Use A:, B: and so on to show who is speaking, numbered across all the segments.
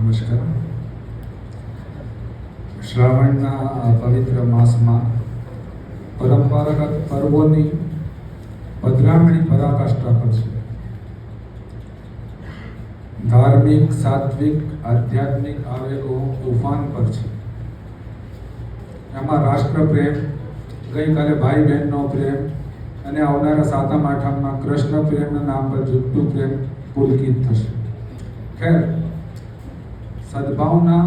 A: નમસ્કાર. શ્રાવણના પવિત્ર માસમાં પરંપરાગત પર્વોની પધરામણી પરાકાષ્ઠા પર છે. ધાર્મિક, સાત્વિક, આધ્યાત્મિક આવેગો તોફાન પર છે. એમાં રાષ્ટ્ર પ્રેમ, ગઈકાલે ભાઈ બહેનનો પ્રેમ અને આવનારા સાતમ આઠમમાં કૃષ્ણ પ્રેમના નામ પર જુગતું પ્રેમ પુલકિત થશે. ખેર, સદભાવના,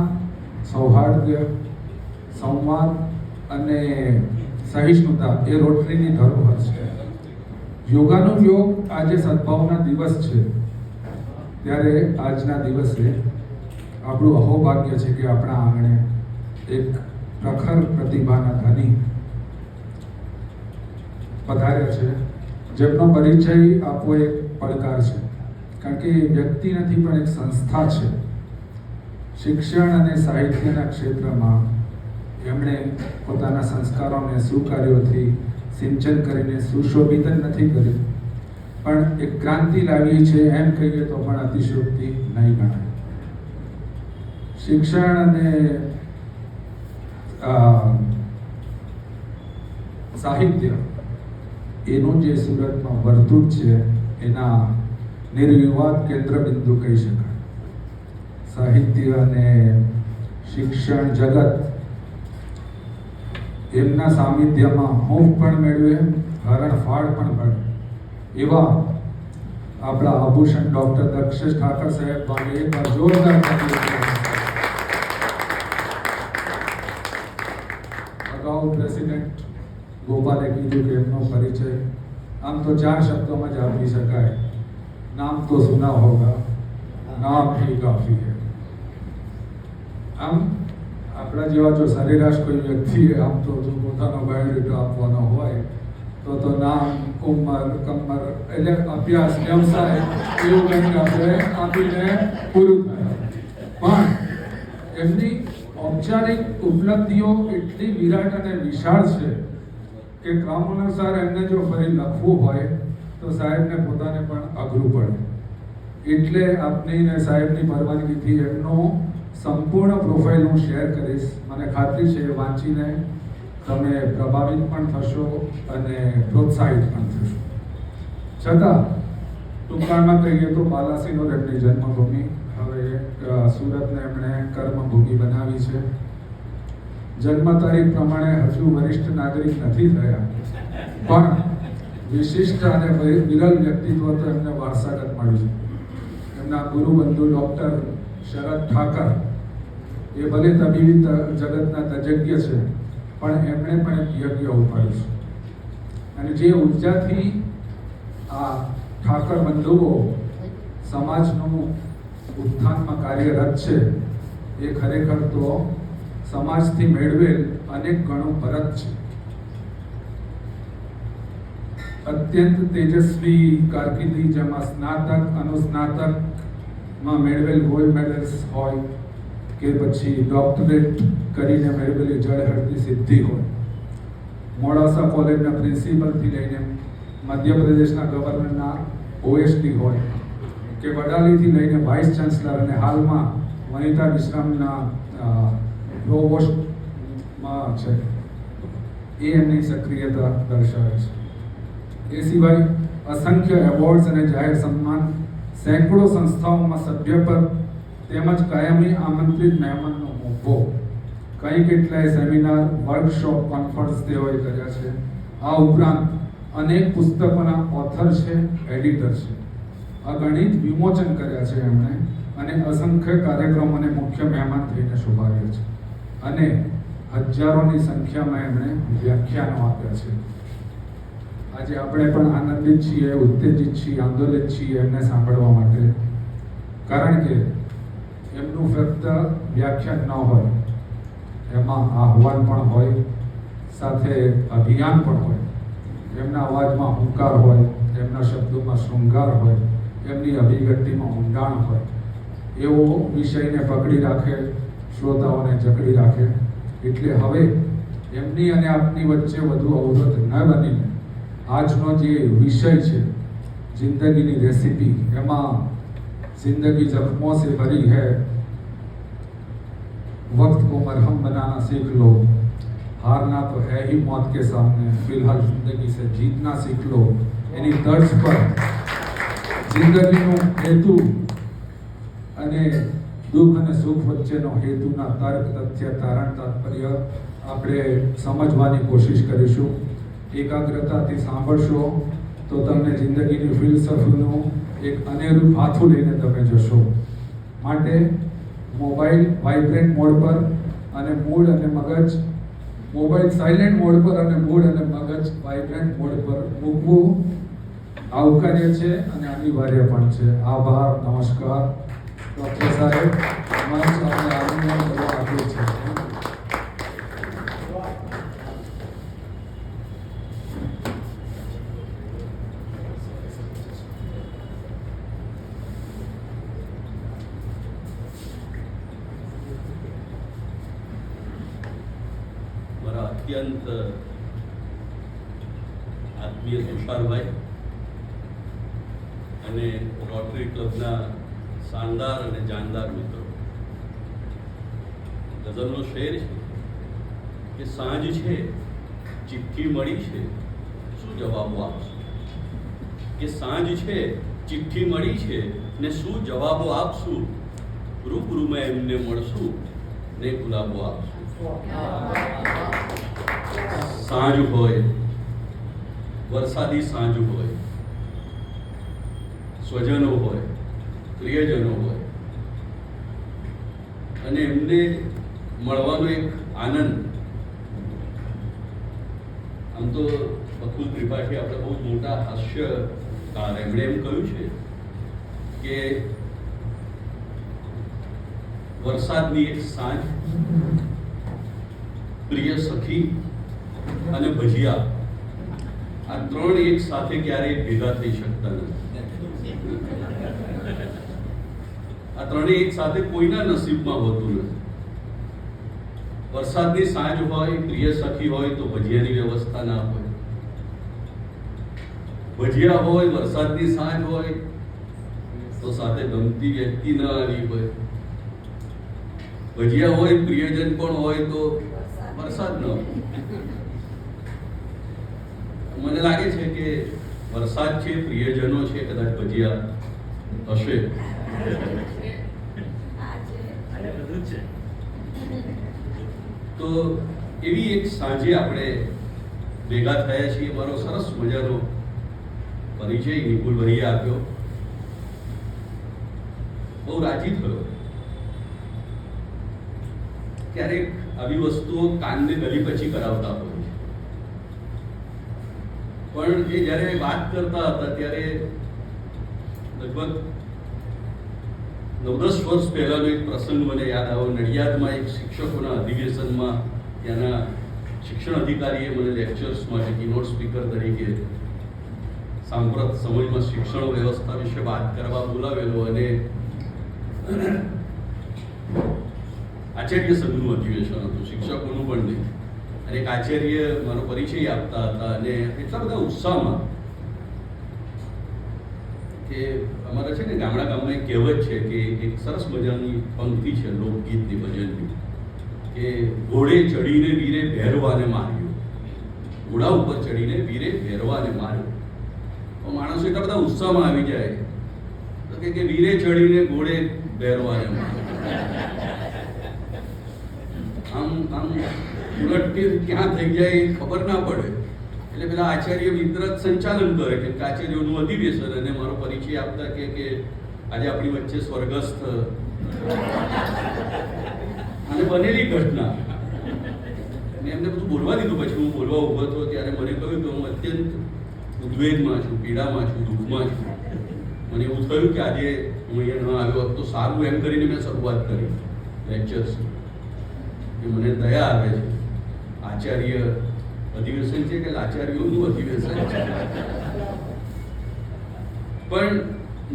A: સૌહાર્દ, સંવાદ અને સહિષ્ણુતા એ રોટરીની ધરોહર છે. યોગાનું યોગ આજે સદભાવના દિવસ છે, ત્યારે આજના દિવસે આપણું અહોભાગ્ય છે કે આપણા આંગણે એક પ્રખર પ્રતિભાના ધની પધાર્યા છે, જેમનો પરિચય આપવો એક પડકાર છે. કારણ કે એ વ્યક્તિ નથી પણ એક સંસ્થા છે. શિક્ષણ અને સાહિત્યના ક્ષેત્રમાં એમણે પોતાના સંસ્કારોને સુકાર્યોથી સિંચન કરીને સુશોભિત જ નથી કર્યું, પણ એક ક્રાંતિ લાવી છે એમ કહીએ તો પણ અતિશયોક્તિ નહીં ગણાય. શિક્ષણ અને સાહિત્ય એનું જે સુરતમાં વર્તુળ છે એના નિર્વિવાદ કેન્દ્રબિંદુ કહી શકાય. સાહિત્ય અને શિક્ષણ જગત એમના સાનિધ્યમાં હૂંફ પણ મેળવે, હરણફાળ પણ પડે એવા આપણા આભૂષણ ડોક્ટર દક્ષેશ ઠાકર સાહેબ માટે એક જોરદાર અગાઉ પ્રેસિડેન્ટ ગોપાલે કીધું કે એમનો પરિચય આમ તો 4 શબ્દોમાં જ આપી શકાય. નામ તો સુના હોગા, નામ ही काफी है. આમ આપણા જેવા જો સરેરાશ કોઈ વ્યક્તિએ આમ તો જો પોતાનો બાયોડેટા આપવાનો હોય તો નામ, ઉંમર, કમર એટલે અભ્યાસ, વ્યવસાય એવું કંઈક આપણે આપીને પૂરું થાય. પણ એમની ઔપચારિક ઉપલબ્ધિઓ એટલી વિરાટ અને વિશાળ છે કે ક્રમાનુસાર એમને જો ફરી લખવું હોય તો સાહેબને પોતાને પણ અઘરું પડે. એટલે આપની ને સાહેબની પરવાનગીથી એમનો સંપૂર્ણ પ્રોફાઇલ હું શેર કરીશ. મને ખાતરી છે એ વાંચીને તમે પ્રભાવિત પણ થશો અને પ્રોત્સાહિત પણ થશો. છતાં ટૂંકાણમાં કહીએ તો બાલાસિનોર એમની જન્મભૂમિ, હવે સુરતને એમણે કર્મભૂમિ બનાવી છે. જન્મ તારીખ પ્રમાણે હજુ વરિષ્ઠ નાગરિક નથી થયા, પણ વિશિષ્ટ અને વિરલ વ્યક્તિત્વ તો એમને વારસાગત મળ્યું છે. એમના ગુરુબંધુ ડૉક્ટર શરદ ઠાકર એ ભલે તબીબી જગતના તજજ્ઞ છે, પણ એમણે પણ એક યજ્ઞ ઉપાડ્યું છે. અને જે ઉર્જાથી આ ઠાકર બંધુઓ સમાજનું ઉત્થાનમાં કાર્યરત છે એ ખરેખર તો સમાજથી મેળવેલ અનેક ગણું ભરત છે. અત્યંત તેજસ્વી કારકિર્દી, જેમાં સ્નાતક, અનુસ્નાતકમાં મેળવેલ ગોલ્ડ મેડલ્સ હોય કે પછી ડોક્ટરેટ કરીને મેળવેલી જળહળતી સિદ્ધિ હોય, મોડાસા કોલેજના પ્રિન્સિપલથી લઈને મધ્યપ્રદેશના ગવર્નરના OSD હોય કે વડાલીથી લઈને વાઇસ ચાન્સલર અને હાલમાં વનિતા વિશ્રામના પ્રોવોસ્ટમાં છે, એ એમની સક્રિયતા દર્શાવે છે. એ સિવાય અસંખ્ય એવોર્ડ્સ અને જાહેર સન્માન, સેંકડો સંસ્થાઓમાં સભ્યપદ તેમજ કાયમી આમંત્રિત મહેમાનનો મોભો, કંઈ કેટલાય સેમિનાર, વર્કશોપ, કોન્ફરન્સ તેઓએ કર્યા છે. આ ઉપરાંત અનેક પુસ્તકોના ઓથર છે, એડિટર છે. અગણિત વિમોચન કર્યા છે એમણે અને અસંખ્ય કાર્યક્રમોને મુખ્ય મહેમાન થઈને શોભાવ્યા છે. અને હજારોની સંખ્યામાં એમણે વ્યાખ્યાનો આપ્યા છે. આજે આપણે પણ આનંદિત છીએ, ઉત્તેજિત છીએ, આંદોલિત છીએ એમને સાંભળવા માટે. કારણ કે એમનું ફક્ત વ્યાખ્યાન ન હોય, એમાં આહ્વાન પણ હોય, સાથે અભિયાન પણ હોય. એમના અવાજમાં હુંકાર હોય, એમના શબ્દોમાં શૃંગાર હોય, એમની અભિવ્યક્તિમાં ઊંડાણ હોય. એવો વિષયને પકડી રાખે, શ્રોતાઓને જકડી રાખે. એટલે હવે એમની અને આપની વચ્ચે વધુ અવરોધ ન બનીને આજનો જે વિષય છે जिंदगी की रेसिपी, एमा जिंदगी जख्मों से भरी है, वक्त को मरहम बनाना सीख लो, हारना तो है ही मौत के सामने, फिलहाल जिंदगी से जीतना सीख लो। એની તર્જ પર જિંદગીનું હેતુ અને દુઃખ અને સુખ વચ્ચેનો હેતુના તર્ક, તથ્ય, તારણ, તાત્પર્ય આપણે સમજવાની કોશિશ કરીશું. એકાગ્રતાથી સાંભળશો તો તમને જિંદગીની ફિલસફીનું એક અનેરું હાથું લઈને તમે જશો. માટે મોબાઈલ વાઇબ્રેન્ટ મોડ પર અને મૂડ અને મગજ, મોબાઈલ સાયલેન્ટ મોડ પર અને મૂડ અને મગજ વાઇબ્રેન્ટ મોડ પર મૂકવું આવકાર્ય છે અને અનિવાર્ય પણ છે. આભાર, નમસ્કાર. ડૉક્ટર સાહેબ મંચ આપણે આનંદ કરવા આપ્યો છે.
B: અત્યંત આત્મીય તુષારભાઈ અને રોટરી ક્લબના શાનદાર અને જાનદાર મિત્રો, ગઝલનો શેર છે કે સાંજ છે ચિઠ્ઠી મળી છે શું જવાબો આપશું, કે સાંજ છે ચિઠ્ઠી મળી છે ને શું જવાબો આપશું, રૂબરૂમાં એમને મળશું ને ગુલાબો આપશું. સાંજ હોય, વરસાદી સાંજ હોય, સ્વજનો હોય, પ્રિયજનો હોય અને એમને મળવાનો એક આનંદ. આમ તો બકુલ ત્રિપાઠી આપણે બહુ મોટા હાસ્યકાર, એમણે એમ કહ્યું છે કે વરસાદની એક સાંજ, પ્રિય સખી અને ભજીયા, આ ત્રણ એક સાથે ક્યારેય ભેગા થઈ શકતા નથી. આ ત્રણેય એક સાથે કોઈના નસીબમાં હોતું નથી. વરસાદની સાંજ હોય, પ્રિય સખી હોય તો ભજીયાની વ્યવસ્થા ના હોય. ભજીયા હોય, વરસાદની સાંજ હોય તો સાથે ગમતી વ્યક્તિ ન આવી હોય. ભજીયા હોય, પ્રિયજન પણ હોય તો વરસાદ ન હોય. મને લાગે છે કે વરસાદ છે, પ્રિયજનો છે, કદાચ ભજીયા હશે. તો એવી એક સાંજે આપણે ભેગા થયા છીએ. મારો સરસ મજાનો પરિચય નિકુલભાઈએ આપ્યો, બહુ રાજી થયો. ક્યારેક આવી વસ્તુઓ કાનને ગલી પછી કરાવતા હોય છે, પણ એ જ્યારે વાત કરતા હતા ત્યારે લગભગ 9-10 વર્ષ પહેલાનો એક પ્રસંગ મને યાદ આવ્યો. નડિયાદમાં એક શિક્ષકોના અધિવેશનમાં ત્યાંના શિક્ષણ અધિકારીએ મને લેક્ચર્સ માટે કીનોટ સ્પીકર તરીકે સાંપ્રત સમયમાં શિક્ષણ વ્યવસ્થા વિશે વાત કરવા બોલાવેલો અને આચાર્ય સંઘનું અધિવેશન હતું, શિક્ષકોનું પણ નહીં. અને એક આચાર્ય મારો પરિચય આપતા હતા અને એટલા બધા ઉત્સાહમાં કે અમારા છે ને ગામમાં એક કહેવત છે કે એક સરસ મજાની પંક્તિ છે લોકગીતની, ભજનની, કે ઘોડે ચડીને વીરે ભેરવાને માર્યો, ઘોડા ઉપર ચડીને વીરે ભેરવાને માર્યો. તો માણસો એટલા બધા ઉત્સાહમાં આવી જાય તો કે વીરે ચડીને ઘોડે ભેરવાને માર્યો. આમ ઉલટથી ક્યાં થઈ જાય ખબર ના પડે. એટલે પેલા આચાર્ય મિત્ર સંચાલન કરે કે આચાર્યોનું અધિવેશન, અને મારો પરિચય આપતા કે આજે આપણી વચ્ચે સ્વર્ગસ્થ અને બનેલી ઘટના, મેં એમને બધું બોલવા દીધું. પછી હું બોલવા ઊભો હતો ત્યારે મને કહ્યું કે હું અત્યંત ઉદ્વેગમાં છું, પીડામાં છું, દુઃખમાં છું. મને એવું થયું કે આજે હું અહીંયા ન આવ્યો તો સારું, એમ કરીને મેં શરૂઆત કરી લેક્ચર્સ. મને દયા આવે છે. આચાર્ય અધિવેશન છે કે આચાર્યોનું અધિવેશન છે. પણ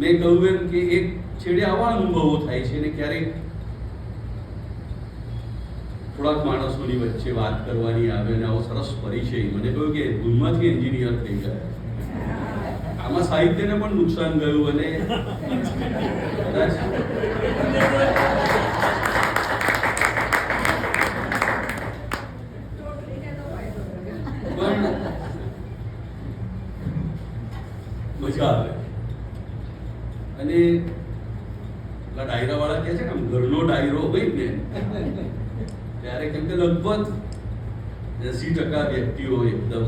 B: મેં કહ્યું એમ કે એક છેડે આવા અનુભવો થાય છે ને ક્યારેક થોડાક માણસોની વચ્ચે વાત કરવાની આવે અને આવો સરસ પરિચય. મને કહ્યું કે ધૂનમાંથી એન્જિનિયર થઈ ગયા. આમાં સાહિત્યને પણ નુકસાન ગયું અને કદાચ મજા આવે. અને પેલા ડાયરાવાળા કહે છે ને, આમ ઘરનો ડાયરો હોય ને ત્યારે કેમ કે લગભગ 80% વ્યક્તિઓ એકદમ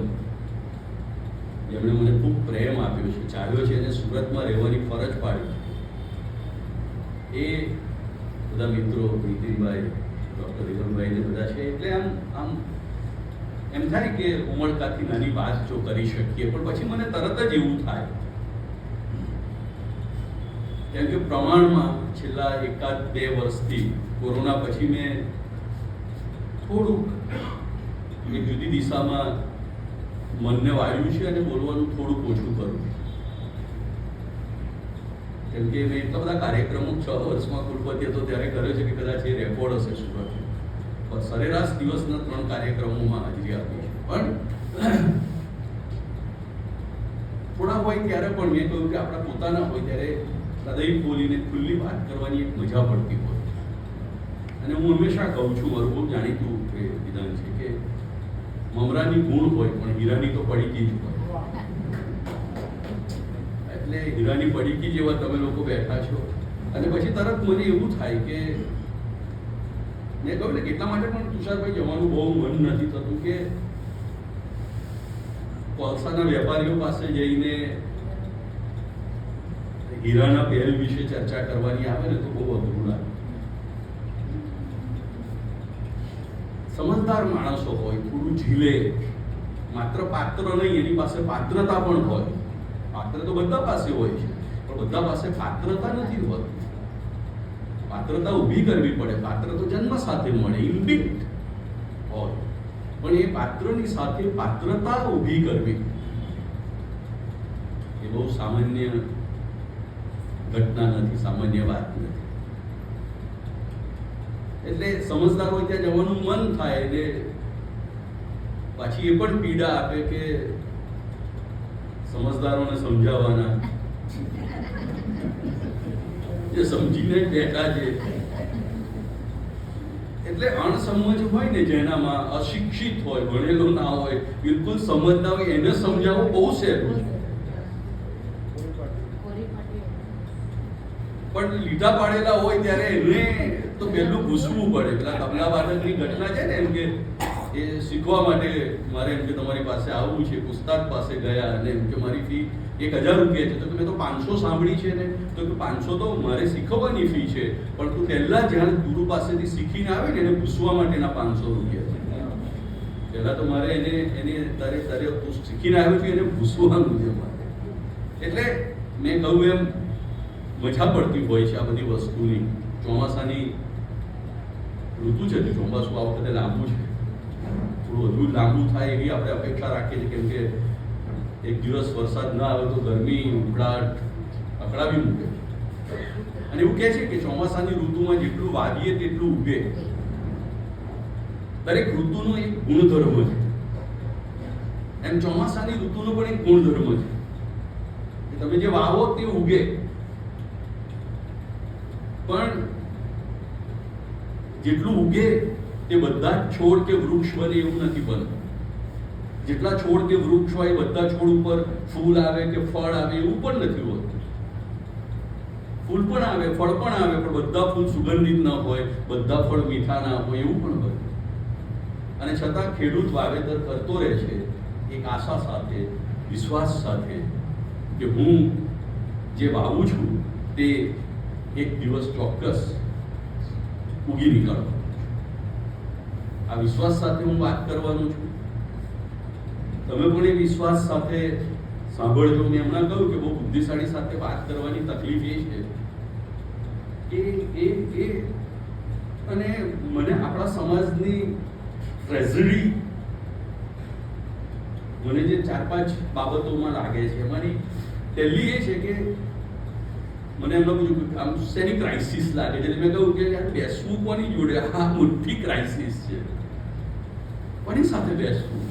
B: જેમણે મને ખૂબ પ્રેમ આપ્યો છે, ચાહ્યો છે અને સુરતમાં રહેવાની ફરજ પાડી, એ બધા મિત્રો નીતિનભાઈ, ડૉક્ટર વિક્રમભાઈ ને બધા છે. એટલે આમ એમ થાય કે ઉમળકાથી નાની વાત જો કરી શકીએ, પણ પછી મને તરત જ એવું થાય કેમ કે પ્રમાણમાં છેલ્લા 1-2 વર્ષથી કોરોના પછી મેં થોડુંક એક જુદી દિશામાં મનને વાળ્યું છે અને બોલવાનું થોડુંક ઓછું કરું. કેમ કે મેં એટલા બધા કાર્યક્રમો 6 વર્ષમાં કુલપતિ હતો ત્યારે કર્યો છે કે કદાચ એ રેકોર્ડ હશે સુરત. પણ સરેરાશ દિવસના 3 કાર્યક્રમોમાં હાજરી આપી છે. પણ થોડા હોય ત્યારે પણ મેં કહ્યું કે આપણા પોતાના હોય ત્યારે હૃદય ખોલીને ખુલ્લી વાત કરવાની એક મજા પડતી હોય. અને હું હંમેશા કહું છું, મારું બહુ જાણીતું વિધાન છે કે મમરાની ગુણ હોય પણ હીરાની તો પડીકી જ હોય. એટલે હીરાની પડીકી જેવા તમે લોકો બેઠા છો. અને પછી તરત મને એવું થાય કે મેં કહ્યું ને એટલા માટે પણ તુષારભાઈ જવાનું બહુ મન નથી થતું કે કોલસાના વેપારીઓ પાસે જઈને હીરાના પહેલ વિશે ચર્ચા કરવાની આવે ને તો બહુ અઘરું લાગે. સમજદાર માણસો હોય, થોડું ઝીલે, માત્ર પાત્ર નહીં, એની પાસે પાત્રતા પણ હોય. પાત્ર તો બધા પાસે હોય છે, પણ બધા પાસે પાત્રતા નથી હોતી. પાત્રતા ઊભી કરવી પડે. પાત્ર તો જન્મ સાથે મળે, ઇનબિલ્ટ હોય, પણ એ પાત્રની સાથે પાત્રતા ઊભી કરવી એ બહુ સામાન્ય ઘટના નથી, સામાન્ય વાત નથી. એટલે સમજદાર હોય ત્યાં જવાનું મન થાય. એટલે પાછી એ પણ પીડા આપે કે સમજદારોને સમજાવવાના જે સમજીને બેઠા છે. એટલે અણસમજ હોય ને જેનામાં, અશિક્ષિત હોય, ભણેલો ના હોય, બિલકુલ સમજ ના હોય, એને સમજાવવું બહુ સહેલું છે. પણ લીધા પાડેલા હોય ત્યારે એને તો પહેલું ઘૂસવું પડે. પેલા કમલા બાદકની ઘટના છે ને, એમ કે એ શીખવા માટે મારે એમ કે તમારી પાસે આવવું છે, ઉસ્તાદ પાસે ગયા અને એમ કે મારી ફી 1000 રૂપિયા છે. તો મેં તો 500 સાંભળી છે ને. તો કે 500 તો મારે શીખવવાની ફી છે, પણ તું પહેલા જ્યાં ગુરુ પાસેથી શીખીને આવે ને એને પૂછવા માટેના 500 રૂપિયા છે. પહેલા તો મારે એને તારે તું શીખીને આવ્યો છે એને પૂછવાનું છે મારે. એટલે મેં કહ્યું એમ મજા પડતી હોય છે આ બધી વસ્તુની. ચોમાસાની ઋતુ છે, ચોમાસું આ વખતે લાંબુ છે, થોડું વધુ લાંબુ થાય એવી આપણે અપેક્ષા રાખીએ છીએ. કેમ કે એક દિવસ વરસાદ ના આવે તો ગરમી, ઉકળાટ અકળાવી મૂકે. અને એવું કહે છે કે ચોમાસાની ઋતુમાં જેટલું વાવીએ તેટલું ઉગે. દરેક ઋતુનો એક ગુણધર્મ છે. એમ ચોમાસાની ઋતુનો પણ એક ગુણધર્મ છે કે તમે જે વાવો તે ઉગે. પણ જેટલું ઉગે તે બધા છોડ કે વૃક્ષ બને એવું નથી બનતું. જેટલા છોડ કે વૃક્ષ હોય બધા છોડ ઉપર ફૂલ આવે કે ફળ આવે એવું પણ નથી હોતું. ફૂલ પણ આવે, ફળ પણ આવે, પણ બધા ફૂલ સુગંધિત ન હોય, બધા ફળ મીઠા ના હોય એવું પણ બને. અને છતાં ખેડૂત વાવેતર કરતો રહે છે એક આશા સાથે, વિશ્વાસ સાથે કે હું જે વાવું છું તે એક દિવસ ચોક્કસ ઉગી નીકળવાનો. આ વિશ્વાસ સાથે હું વાત કરવાનો છું. તમે પણ એ વિશ્વાસ સાથે સાંભળજો. મેં હમણાં કહ્યું કે બહુ બુદ્ધિશાળી સાથે વાત કરવાની તકલીફ એ છે કે અને મને આપણા સમાજની ટ્રેઝરી મને જે 4-5 બાબતોમાં લાગે છે, એમાંની પહેલી એ છે કે મને એમ લાગ્યું આમ શેની ક્રાઇસિસ લાગે છે. મેં કહ્યું કે યાર બેસવું કોની જોડે, આ મોટી ક્રાઇસિસ છે. કોની સાથે બેસવું?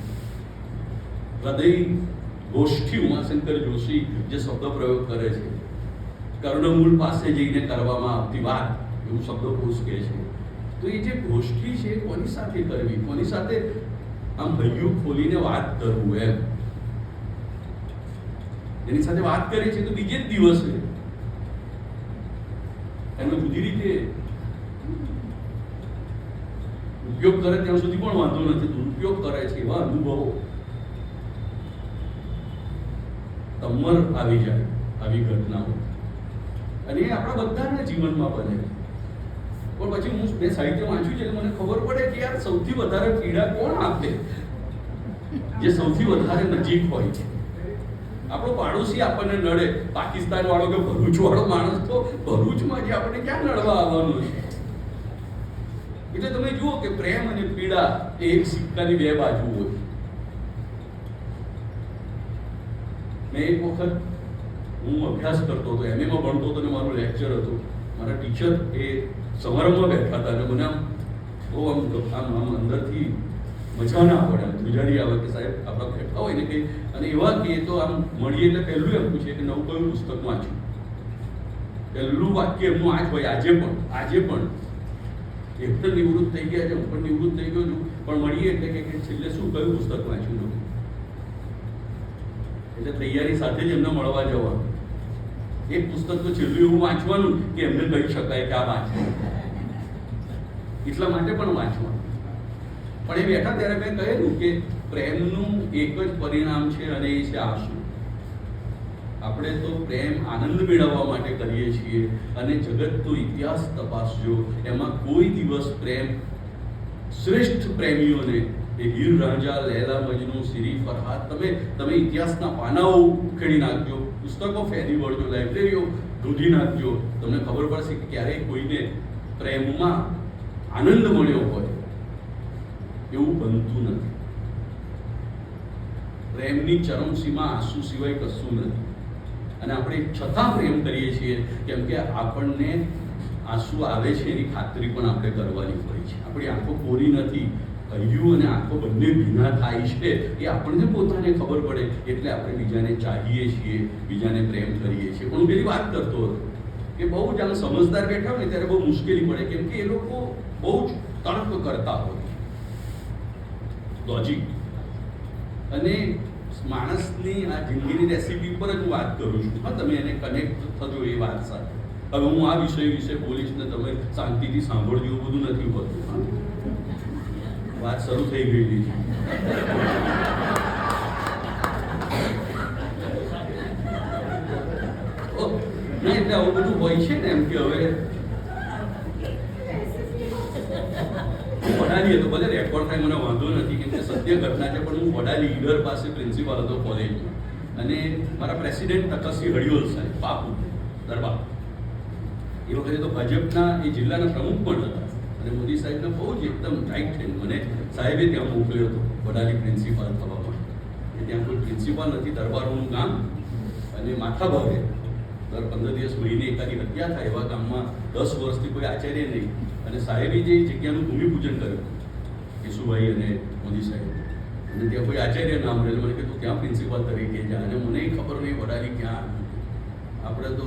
B: હૃદય ગોષ્ઠી ઉમાશંકર જોશી જે શબ્દ પ્રયોગ કરે છે, કર્ણમૂળ પાસે જઈને કરવામાં આવતી વાત, એવું શબ્દકોશ કહે છે. તો એ જે ગોષ્ઠી છે કોની સાથે કરવી, કોની સાથે આમ હૈયું ખોલીને વાત કરવું એમ. એની સાથે વાત કરે છે તો બીજે જ દિવસે એનો જુદી રીતે ઉપયોગ કરે ત્યાં સુધી પણ વાંધો નથી, દુરુપયોગ કરે છે એવા અનુભવો તમર આવી જાય આવી ઘટનાઓ, અને એ આપણા બધાના જીવનમાં બને. પણ પછી મેં સાહિત્ય વાંચ્યું છે એટલે મને ખબર પડે કે યાર સૌથી વધારે પીડા કોણ આપે? જે સૌથી વધારે નજીક હોય છે. આપણો પાડોશી આપણને નડે, પાકિસ્તાન વાળો કે ભરૂચ વાળો માણસ તો ભરૂચમાં જે આપણને ક્યાં નડવા આવવાનો છે? એટલે તમે જુઓ કે પ્રેમ અને પીડા એ એક સિક્કાની બે બાજુ હોય. મેં એક વખત હું અભ્યાસ કરતો હતો, એમએ માં ભણતો હતો, અને મારો લેક્ચર હતો. મારા ટીચર એ સમારંભમાં બેઠા હતા, અને મને આમ બહુ આમ અંદરથી મજા ના પડે, આમ ધ્રુજારી આવે કે સાહેબ આપણા બેઠા હોય ને કંઈ, અને એવા કે તો આમ મળીએ એટલે પહેલું એમ પૂછે કે નવું કયું પુસ્તક વાંચ્યું. પહેલું વાક્ય એમનું આ જ હોય. આજે પણ એ પણ નિવૃત્ત થઈ ગયા છે, હું પણ નિવૃત્ત થઈ ગયો છું, પણ મળીએ એટલે કે છેલ્લે શું કયું પુસ્તક વાંચ્યું? એટલે તૈયારી સાથે જ એમને મળવા જવાનું. એક પુસ્તક તો છેલ્લું એવું વાંચવાનું કે એમને કહી શકાય કે આ વાંચવું, એટલા માટે પણ વાંચવાનું. પણ એ બેઠા ત્યારે મેં કહેલું કે પ્રેમનું એક જ પરિણામ છે, અને એ છે આંસુ. આપણે તો પ્રેમ આનંદ મેળવવા માટે કરીએ છીએ, અને જગતનો ઇતિહાસ તપાસજો, એમાં કોઈ દિવસ પ્રેમ શ્રેષ્ઠ પ્રેમીઓને એ હીર રાંઝા, લૈલા મજનુ, સિરી ફરહાદ, તમે ઇતિહાસના પાનાઓ ઉખેડી નાખજો, પુસ્તકો ફેરી વળજો, લાઇબ્રેરીઓ ઢૂંઢી નાખજો, તમને ખબર પડશે કે ક્યારેય કોઈને પ્રેમમાં આનંદ મળ્યો હોય એવું બનતું નથી. પ્રેમની ચરમસીમા આંસુ સિવાય કશું નથી, અને આપણે છતાં પ્રેમ કરીએ છીએ કેમ કે આપણને આંસુ આવે છે એની ખાતરી પણ આપણે કરવાની હોય છે. આપણી આંખો કોરી નથી, હૈયું અને આંખો બંને ભીના થાય છે એ આપણને પોતાને ખબર પડે, એટલે આપણે બીજાને ચાહીએ છીએ, બીજાને પ્રેમ કરીએ છીએ. પણ હું પેલી વાત કરતો હતો કે બહુ જ આમ સમજદાર બેઠા હોય ને ત્યારે બહુ મુશ્કેલી પડે, કેમ કે એ લોકો બહુ જ તર્ક કરતા હોય, લોજિક. અને માણસની આ જિંદગીની રેસીપી પર જ હું વાત કરું છું. હા, તમે એને કનેક્ટ થજો એ વાત સાથે. હવે હું આ વિષય વિશે બોલીશ ને તમે શાંતિથી સાંભળજો એવું બધું નથી હોતું. વાત શરૂ થઈ ગયેલી છે. ના, એટલે આવું બધું હોય છે ને, એમ કે હવે વડાલી હતો, ભલે રેકોર્ડ થાય મને વાંધો નથી, કેમ કે સત્ય ઘટના છે, પણ હું વડાલી ઈડર પાસે પ્રિન્સિપાલ હતો કોલેજમાં, અને મારા પ્રેસિડેન્ટ તકસી હડિયોલ સાહેબ બાપુ દરબાર, એ વખતે તો ભાજપના એ જિલ્લાના પ્રમુખ પણ હતા, અને મોદી સાહેબને બહુ જ એકદમ રાઈટ થઈને મને સાહેબે ત્યાં મોકલ્યો હતો વડાલી પ્રિન્સિપાલ થવા માટે. ત્યાં કોઈ પ્રિન્સિપાલ નથી, દરબારોનું ગામ, અને માથા ભાગે દર 15 દિવસ મહિને એકાદી હત્યા થાય એવા ગામમાં 10 વર્ષથી કોઈ આચાર્ય નહીં, અને સાહેબે જે જગ્યાનું ભૂમિપૂજન કર્યું કેશુભાઈ અને મોદી સાહેબ, અને ત્યાં કોઈ આચાર્ય નામ રહેલું. મને કીધું ત્યાં પ્રિન્સિપાલ તરીકે જા, અને મને ખબર નહીં વડાલી ક્યાં. આપણે તો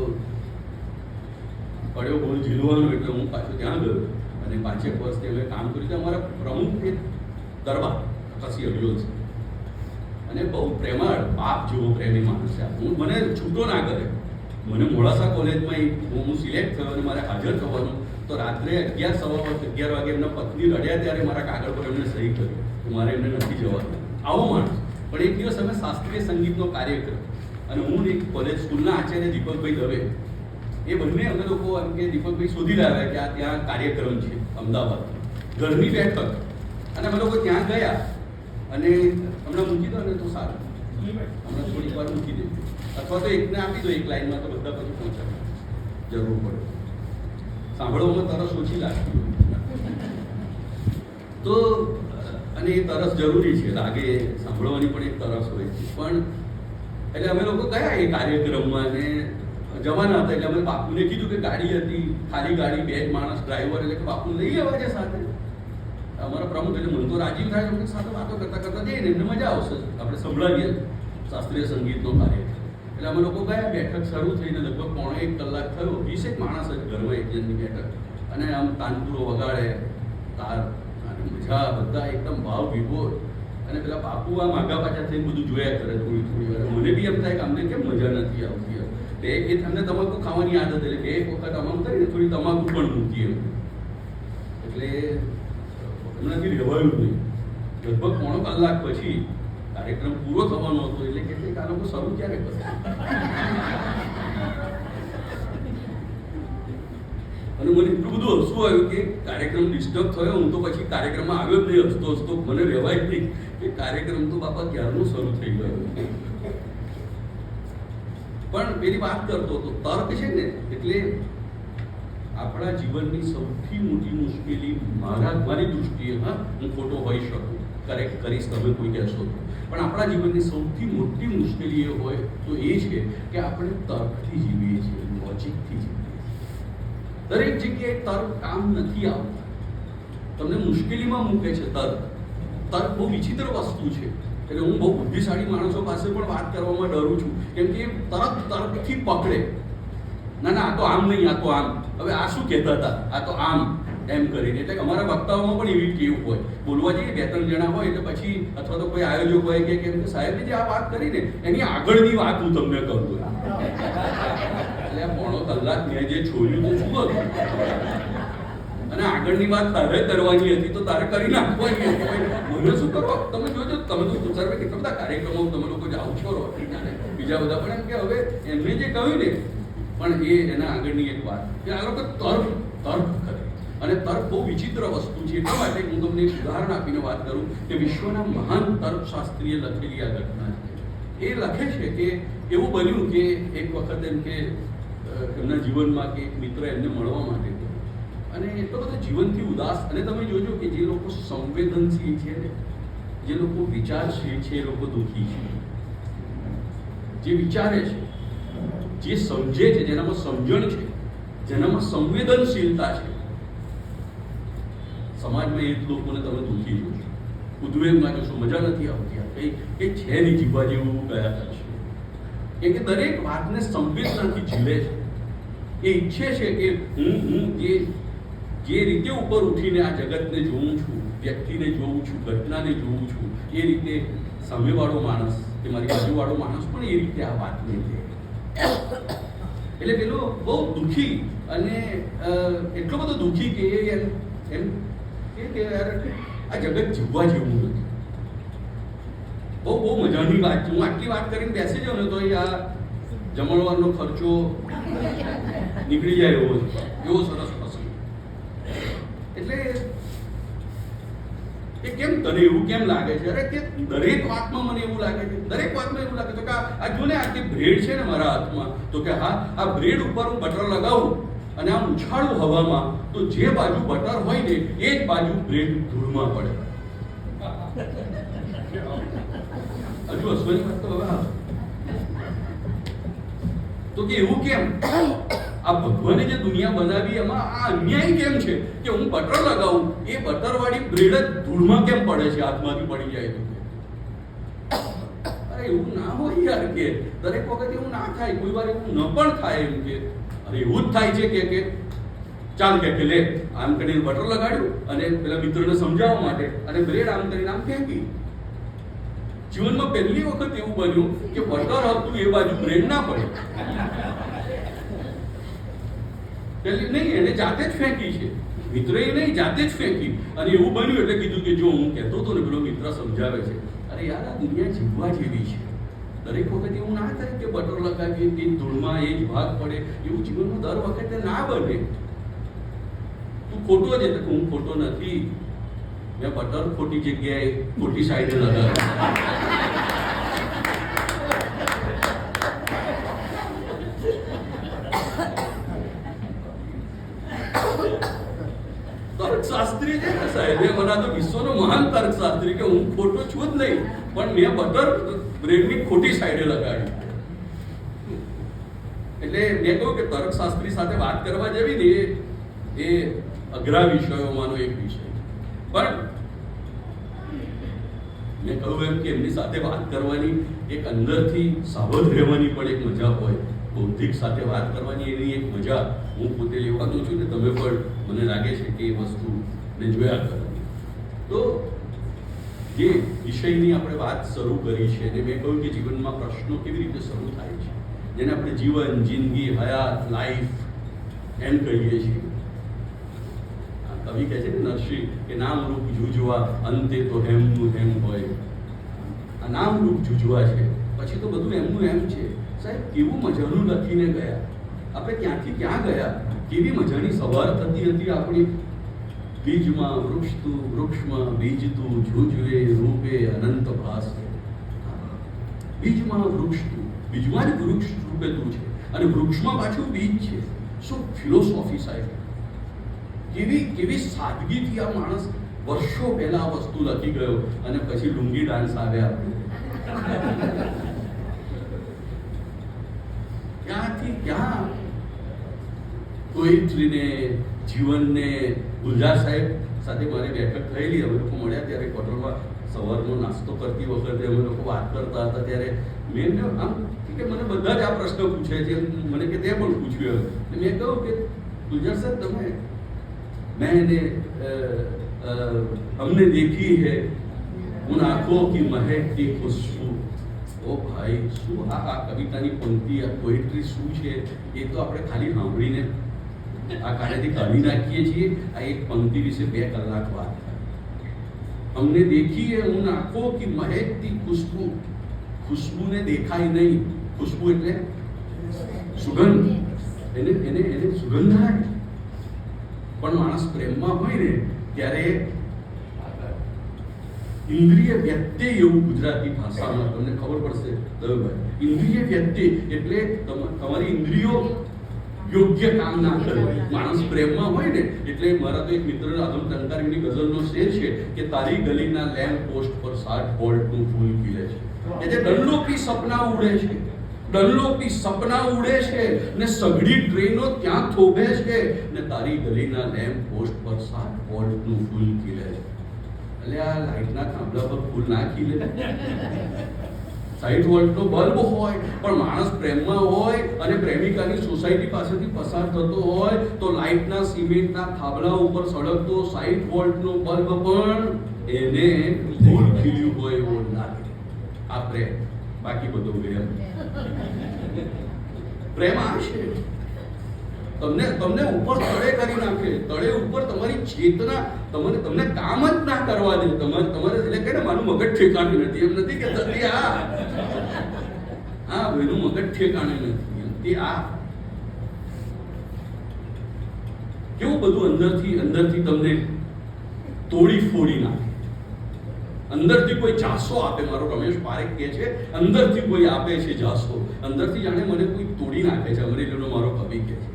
B: પડ્યો બોલ ઝીલવાનો, એટલે હું પાછું ત્યાં ગયો, અને 5 વર્ષથી અમે કામ કર્યું. તો અમારા પ્રમુખ એ દરબાર કસી હડિયોલ છે, અને બહુ પ્રેમાળ બાપ જેવો પ્રેમી માણસ છે. મને છૂટો ના કરે. મને મોડાસા કોલેજમાં હું સિલેક્ટ થયો અને મારે હાજર થવાનું, તો રાત્રે 11 વાગે એમના પત્ની રડ્યા ત્યારે મારા કાગળ પર એમને સહી કરી કે મારે એમને નથી જવાનું. આવો માણસ. પણ એક દિવસ અમે શાસ્ત્રીય સંગીતનો કાર્યક્રમ, અને હું એક કોલેજ સ્કૂલના આચાર્ય દીપકભાઈ દવે, એ બંને અમે લોકો એમ કે દીપકભાઈ શોધી લાવ્યા કે આ ત્યાં કાર્યક્રમ છે અમદાવાદ, ઘરની બેઠક, અને અમે લોકો ત્યાં ગયા, અને હમણાં મૂકી દો ને તો સારું, હમણાં થોડીક વાર મૂકી દે, અથવા તો એકને આપી દો એક લાઈનમાં, તો બધા પછી પહોંચાડે, જરૂર પડે. સાંભળવામાં તરસ ઓછી લાગતી હોય તો, અને એ તરસ જરૂરી છે, લાગે સાંભળવાની પણ એક તરસ હોય છે. પણ એટલે અમે લોકો ગયા એ કાર્યક્રમમાં, અને જવાના હતા, એટલે અમે બાપુને કીધું કે ગાડી હતી, ખાલી ગાડી, 2 માણસ, ડ્રાઈવર, એટલે કે બાપુ લઈ આવવા છે સાથે. અમારા પ્રમુખ એટલે મને તો રાજીવ થાય, અમને સાથે વાતો કરતા કરતા જઈએ ને એમને મજા આવશે, આપણે સંભળાવીએ શાસ્ત્રીય સંગીતનો કાર્યક્રમ. એટલે અમે લોકો ગયા, બેઠક શરૂ થઈને લગભગ 1.5 કલાક થયો. 20 માણસ જ ઘરમાં એક જણની બેઠક, અને આમ તાનપુરો વગાડે, તાર અને મજા, બધા એકદમ ભાવ વિભોર. અને પેલા બાપુ આ માગા પાછા થઈને બધું જોયા કરે થોડી વાર. મને બી એમ થાય કે અમને કેમ મજા નથી આવતી. એ તમને તમાકુ ખાવાની આદત, એટલે એક વખત અમારું કરીને થોડી તમાકુ પણ મૂકી એમ. એટલે એમનાથી રહેવાયું નહીં. લગભગ પોણો કલાક પછી કાર્યક્રમ પૂરો થવાનો હતો, એટલે કેટલીક આ લોકો શરૂ ક્યારે કરશે. અને મને એટલું બધું હસવું આવ્યું કે કાર્યક્રમ ડિસ્ટર્બ થયો. હું તો પછી કાર્યક્રમમાં આવ્યો જ નહીં, હસતો મને રહેવાય જ નહીં કે કાર્યક્રમ તો બાપા ક્યારનો શરૂ થઈ ગયો. પણ પેલી વાત કરતો હતો, તર્ક છે ને, એટલે આપણા જીવનની સૌથી મોટી મુશ્કેલી મારી દૃષ્ટિએ, હા હું ખોટો હોઈ શકું, કરેક્ટ કરીશ તમે કોઈ કહેશો તો, પણ આપણા જીવનની સૌથી મોટી મુશ્કેલી એ હોય તો એ છે કે આપણે તર્કથી જીવીએ છીએ, લોજિકથી જીવીએ છીએ. દરેક જગ્યાએ તર્ક કામ નથી આવતા, તમને મુશ્કેલીમાં મૂકે છે તર્ક. તર્ક બહુ વિચિત્ર વસ્તુ છે. એટલે હું બહુ બુદ્ધિશાળી માણસો પાસે પણ વાત કરવામાં ડરું છું, કેમ કે તરત તર્કથી પકડે. ના આ તો આમ નહીં, આ તો આમ. હવે આ શું કહેતા હતા, આ તો આમ એમ કરીને. એટલે અમારા વક્તાઓમાં પણ એવી ટેવ હોય, બોલવા જઈએ 2-3 જણા હોય એટલે પછી અથવા તો કોઈ આયોજક હોય કે કેમ કે સાહેબે જે આ વાત કરીને એની આગળની વાત હું તમને કરું. એટલે પોણો કલાક મેં જે છોડ્યું તો શું હતું, અને આગળની વાત તારે કરવાની હતી તો તારે કરી નાખવાની હતી. મને શું કરો, તમે જોજો, તમે તો સર્વે કેટલા બધા કાર્યક્રમો તમે લોકો જાઓ છો બીજા બધા, પણ એમ કે હવે એમને જે કહ્યું ને, પણ એ એના આગળની એક વાત કે આ લોકો તર્ક કરે. અને તર્ક બહુ વિચિત્ર વસ્તુ છે. એટલા માટે હું તમને એક ઉદાહરણ આપીને વાત કરું કે વિશ્વના મહાન તર્કશાસ્ત્રીએ લખેલી આ ઘટના છે. એ લખે છે કે એવું બન્યું કે એક વખત એમ કે એમના જીવનમાં કે એક મિત્ર એમને મળવા માટે, અને એટલો બધો જીવનથી ઉદાસ. અને તમે જોજો કે જે લોકો સંવેદનશીલ છે ને, જે લોકો વિચારશીલ છે, એ લોકો દુઃખી છે. જે વિચારે છે, જે સમજે છે, જેનામાં સમજણ છે, જેનામાં સંવેદનશીલતા છે, સમાજમાં એ જ લોકોને તમે દુઃખી જોશો, ઉદ્વેગમાં જોશો, મજા નથી આવતી. કંઈ છે નહીં જીવવા જેવું ગયા કરશે. કેમ કે દરેક વાતને સંવેદનાથી જીવે છે. એ ઈચ્છે છે કે હું જે રીતે ઉપર ઉઠીને આ જગતને જોઉં છું, વ્યક્તિને જોઉં છું, ઘટનાને જોઉં છું, એ રીતે સામેવાળો માણસ કે મારી બાજુવાળો માણસ પણ એ રીતે આ વાતને લે. એટલે પેલો બહુ દુઃખી, અને એટલો બધો દુઃખી કે એમ કે આ જગત જીવવા જેવું નથી. બહુ મજાની વાત છે. હું આટલી વાત કરીને બેસી જાઉં ને તો આ જમણવારનો ખર્ચો નીકળી જાય એવો સરસ પ્રસંગ. એટલે કે કેમ તને એવું કેમ લાગે છે? અરે કે દરેક વાતમાં મને એવું લાગે છે, દરેક વાતમાં એવું લાગે છે કે આ જો ને આ બ્રેડ છે ને મારા હાથમાં, તો કે હા આ બ્રેડ ઉપર હું બટર લગાવું અને આમ ઉછાળું હવામાં, તો જે બાજુ બટર હોય ને એ જ બાજુ બ્રેડ ધૂળમાં પડે. હજુ હસવાની વાત તો હવે તો કે એવું કેમ? આ ભગવાને જે દુનિયા બનાવી એમાં આ અન્યાય કેમ છે કે હું બટર લગાવું, એ બટર વાળી બ્રેડ જ ધૂળમાં કેમ પડે છે, હાથમાંથી પડી જાય તો? અરે એવું ના હોય યાર, કે દરેક વખત એવું ના થાય, કોઈ વાર એવું ન પણ થાય. એમ કે અરે એવું જ થાય છે કે ચાલ કે લે આમ કરીને બટર લગાડ્યું અને પેલા મિત્રોને સમજાવવા માટે, અને બ્રેડ આમ કરીને આમ ફેંકી. જીવનમાં પહેલી વખત એવું બન્યું કે બટર હતું એ બાજુ બ્રેડ ના પડે. પહેલી નહીં, એને જાતે જ ફેંકી છે, મિત્રએ નહીં, જાતે જ ફેંકી. અને એવું બન્યું એટલે કીધું કે જો હું કહેતો હતો ને, પેલો મિત્ર સમજાવે છે, અરે યાર આ દુનિયા જીવવા જેવી છે. દરેક વખત એવું ના થાય કે બટર લગાવીએ કે ધૂળમાં એ જ ભાગ પડે. એવું જીવનમાં દર વખતે ના બને. તું ખોટો છે તો હું ખોટો નથી, મેં બટર ખોટી જગ્યાએ ખોટી સાઈડે લગાવ્યું. તર્કશાસ્ત્રી છે ને સાહેબ, એ મને તો વિશ્વનો મહાન તર્કશાસ્ત્રી કે હું ખોટો છું જ નહીં, પણ મેં બટર બ્રેડની ખોટી સાઈડે લગાડી. એટલે મેં કહ્યું કે તર્કશાસ્ત્રી સાથે વાત કરવા જેવી ને એ અઘરા વિષયોમાંનો એક વિષય. પણ મેં કહ્યું એમ કે એમની સાથે વાત કરવાની એક અંદરથી સાવધ રહેવાની પણ એક મજા હોય. બૌદ્ધિક સાથે વાત કરવાની એની એક મજા હું પોતે લેવાનું છું ને તમે પણ મને લાગે છે કે એ વસ્તુને જોયા કરો. તો જે વિષયની આપણે વાત શરૂ કરી છે અને મેં કહ્યું કે જીવનમાં પ્રશ્નો કેવી રીતે શરૂ થાય છે, જેને આપણે જીવન, જિંદગી, હયાત, લાઈફ એમ કહીએ છીએ. કવિ કહે છે ને નરસિંહ કે નામ રૂપ જુજવા અંતે તો હેમનું હેમ હોય. આ નામ રૂપ જુજવા છે, પછી તો બધું એમનું એમ છે. સાહેબ કેવું મજાનું લખીને ગયા, આપણે ક્યાંથી ક્યાં ગયા, કેવી મજાની સવાર થતી હતી આપણી. બીજમાં વૃક્ષતું વૃક્ષમાં બીજતું જુજવે રૂપે અનંત ભાસે. બીજમાં વૃક્ષતું, બીજમાં જ વૃક્ષ રૂપે તું છે અને વૃક્ષમાં પાછું બીજ છે. શું ફિલોસોફી સાહેબ, કેવી સાદગીથી આ માણસ વર્ષો પહેલા આ વસ્તુ લખી ગયો અને પછી લુંગી ડાન્સ આવે આપણે. ક્યાંથી ક્યાં પોએટ્રીને, જીવનને. ગુલજાર સાહેબ સાથે મારી બેઠક થયેલી, અમે લોકો મળ્યા ત્યારે કોટરમાં સવારનો નાસ્તો કરતી વખતે અમે લોકો વાત કરતા હતા ત્યારે મેં આમ કે મને બધા જ આ પ્રશ્ન પૂછે છે, મને કે તે પણ પૂછ્યું. મેં કહ્યું કે ગુલજાર સાહેબ તમે मैंने हमने देखी है उन आंखों की महकती खुशबू. ઓ ભાઈ, શું આ કવિતાની પંક્તિ, આ પોએટ્રી શું છે એ તો આપણે ખાલી સાંભળીને આ કાર્યથી કાઢી નાખીએ છીએ. આ એક પંક્તિ વિશે 2 કલાક વાત થાય. हमने देखी है उन आंखों की महकती खुशबू. खुशबूને દેખાય નહીં, ખુશ્બુ એટલે સુગંધ, એને સુગંધ આવે. પણ માણસ પ્રેમમાં હોય ને ત્યારે ઇન્દ્રિય વ્યત્યય, એવું ગુજરાતી ભાષામાં તમને ખબર પડશે દવેભાઈ. ઇન્દ્રિય વ્યત્યય એટલે તમારી ઇન્દ્રિયો યોગ્ય કામ ના કરે. માણસ પ્રેમમાં હોય ને એટલે મારા તો એક મિત્ર આદમ ટંકારીની ગઝલનો શેર છે કે તારી ગલીના લેમ્પ પોસ્ટ પર 60 વોલ્ટનું ફૂલ ખીલે છે. એટલે ડલ્લોપી સપના ઉડે છે, ડલ્લોપી સપના ઉડે છે ને સઘળી ટ્રેનો ત્યાં થોભે છે ને તારી ગલીના લેમ્પ પોસ્ટ પર 60 વોલ્ટનું ફૂલ ખીલે છે. એટલે આ લાઈટના થાંભલા પર ફૂલ ના ખીલે. 60 વોલ્ટનો બલ્બ હોય પણ માણસ પ્રેમમાં હોય અને પ્રેમિકાની સોસાયટી પાસેથી પસાર થતો હોય તો લાઈટના સિમેન્ટના થાંભલા ઉપર સળગતો 60 વોલ્ટનો બલ્બ પણ એને ફૂલ ખીલ્યું હોય એવો લાગે. આ પ્રેમ, બાકી બધું પ્રેમ. પ્રેમ આ છે, તમને ઉપર તળે કરી નાખે, તળે ઉપર તમારી ચેતના તમને કામ જ ના કરવા દે. તમારે એટલે કે ને મારું મગજ ઠેકાણે નથી, એમ નથી કે તતી હા ભાઈનું મગજ ઠેકાણે નથી, તે આ કેવું બધું અંદરથી તમને તોડી ફોડી નાખે. અંદરથી કોઈ જાસો આપે. મારો રમેશ પારેખ કહે છે અંદરથી કોઈ આપે છે જાસો, અંદરથી જાણે મને કોઈ તોડી નાખે છે. અમરેલીનો મારો કવિ કહે છે.